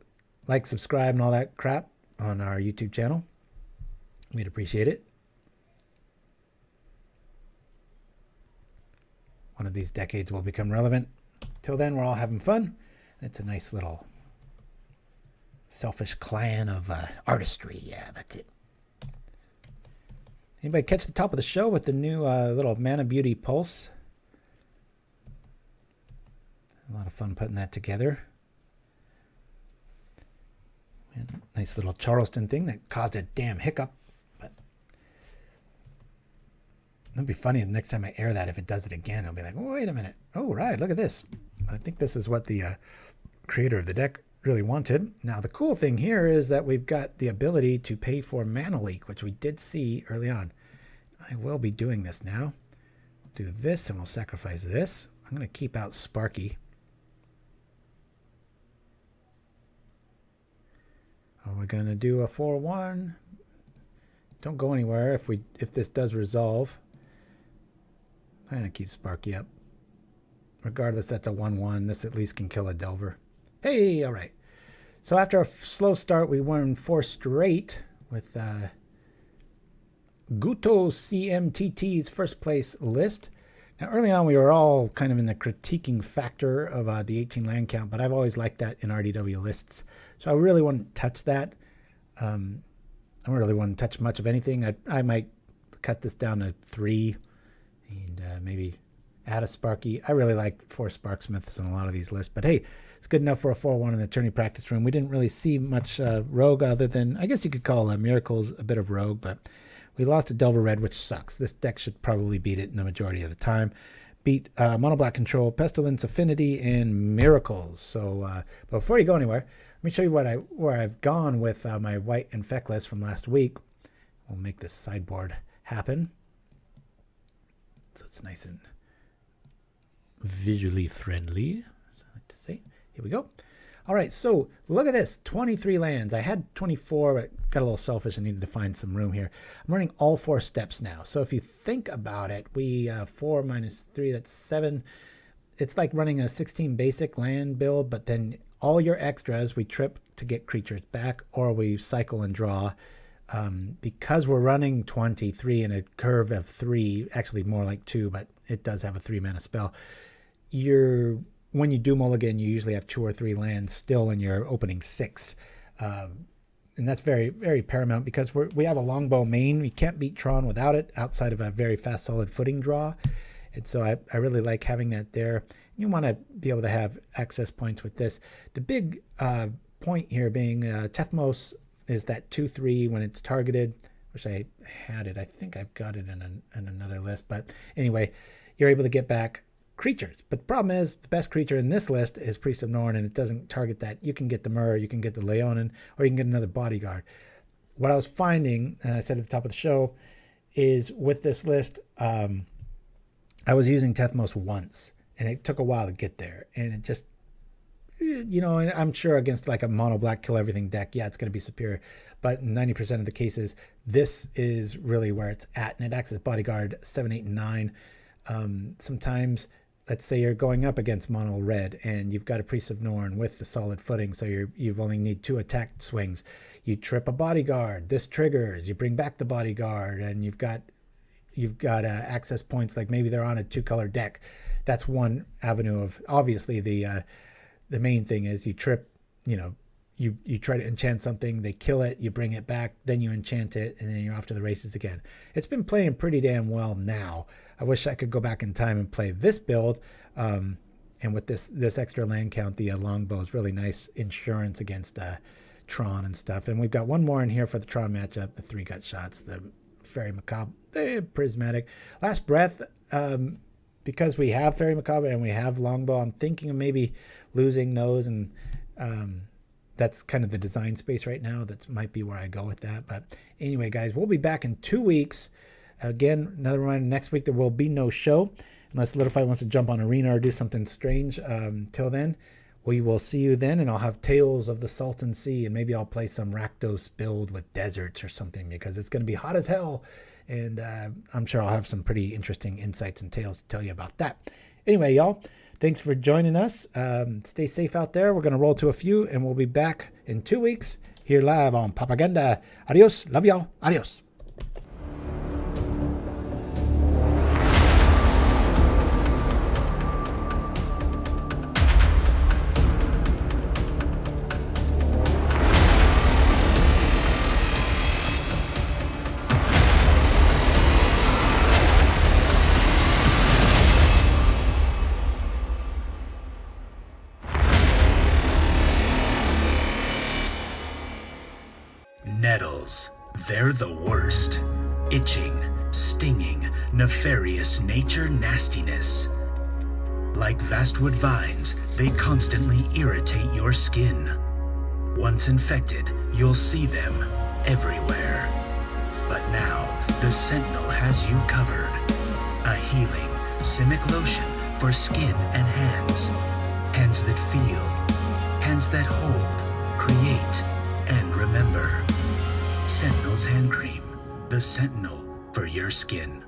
like, subscribe, and all that crap on our YouTube channel. We'd appreciate it. One of these decades will become relevant. Till then, we're all having fun. It's a nice little selfish clan of artistry. Yeah, that's it. Anybody catch the top of the show with the new little Mana Beauty Pulse? A lot of fun putting that together. And nice little Charleston thing that caused a damn hiccup. But it'll be funny the next time I air that. If it does it again, I'll be like, oh, wait a minute. Oh, right, look at this. I think this is what the creator of the deck really wanted. Now, the cool thing here is that we've got the ability to pay for Mana Leak, which we did see early on. I will be doing this now. Do this, and we'll sacrifice this. I'm going to keep out Sparky. We're going to do a 4-1. Don't go anywhere if this does resolve. I'm going to keep Sparky up. Regardless, that's a 1-1. This at least can kill a Delver. Hey, all right. So after a slow start, we won 4 straight with Guto CMTT's first place list. Now, early on, we were all kind of in the critiquing factor of the 18 land count, but I've always liked that in RDW lists. So I really wouldn't touch that. I don't really want to touch much of anything. I might cut this down to 3 and maybe add a Sparky. I really like 4 Sparksmiths in a lot of these lists, but hey, it's good enough for a 4-1 in the tourney practice room. We didn't really see much Rogue other than, I guess you could call Miracles a bit of Rogue, but we lost to Delver Red, which sucks. This deck should probably beat it in the majority of the time. Beat Mono Black Control, Pestilence, Affinity, and Miracles. So before you go anywhere, let me show you where I've gone with my white Infect list from last week. We'll make this sideboard happen. So it's nice and visually friendly, as I like to say. Here we go. All right, so look at this, 23 lands. I had 24, but got a little selfish and needed to find some room here. I'm running all 4 steps now. So if you think about it, we 4 minus 3, that's 7. It's like running a 16 basic land build, but then all your extras, we trip to get creatures back, or we cycle and draw because we're running 23 and a curve of 3, actually more like 2, but it does have a 3-mana spell. When you do mulligan, you usually have 2 or 3 lands still in your opening 6. And that's very, very paramount because we have a longbow main. You can't beat Tron without it outside of a very fast, solid footing draw. And so I really like having that there. You want to be able to have access points with this. The big point here being Tethmos is that 2/3 when it's targeted. Wish I had it. I think I've got it in another list. But anyway, you're able to get back creatures. But the problem is the best creature in this list is Priest of Norn, and it doesn't target that. You can get the Myrrh, you can get the Leonin, or you can get another bodyguard. What I was finding, and I said at the top of the show, is with this list, I was using Tethmos once, and it took a while to get there. And it just, you know, I'm sure against like a mono black kill everything deck, yeah, it's going to be superior. But in 90% of the cases, this is really where it's at. And it acts as bodyguard 7, 8, and 9. Sometimes, let's say you're going up against mono red and you've got a Priest of Norn with the solid footing, so you've only need 2 attack swings. You trip a bodyguard, this triggers, you bring back the bodyguard, and you've got access points, like maybe they're on a 2-color deck. That's one avenue of, obviously the main thing is you trip, you know, you try to enchant something, they kill it, you bring it back, then you enchant it, and then you're off to the races again. It's been playing pretty damn well now. I wish I could go back in time and play this build. And with this extra land count, the longbow is really nice insurance against Tron and stuff. And we've got one more in here for the Tron matchup, the 3 gut shots, the Fairy Macabre, the Prismatic. Last Breath, because we have Fairy Macabre and we have longbow, I'm thinking of maybe losing those, and that's kind of the design space right now. That might be where I go with that. But anyway, guys, we'll be back in 2 weeks. Again, another reminder, next week there will be no show unless Solidify wants to jump on Arena or do something strange. Till then, we will see you then, and I'll have Tales of the Salton Sea, and maybe I'll play some Rakdos build with deserts or something, because it's going to be hot as hell, and I'm sure I'll have some pretty interesting insights and tales to tell you about that. Anyway, y'all, thanks for joining us. Stay safe out there. We're going to roll to a few, and we'll be back in 2 weeks here live on Pauperganda. Adios. Love y'all. Adios. Nettles, they're the worst. Itching, stinging, nefarious nature nastiness. Like vastwood vines, they constantly irritate your skin. Once infected, you'll see them everywhere. But now, the Sentinel has you covered. A healing, Simic lotion for skin and hands. Hands that feel, hands that hold, create, and remember. Sentinel's Hand Cream, the Sentinel for your skin.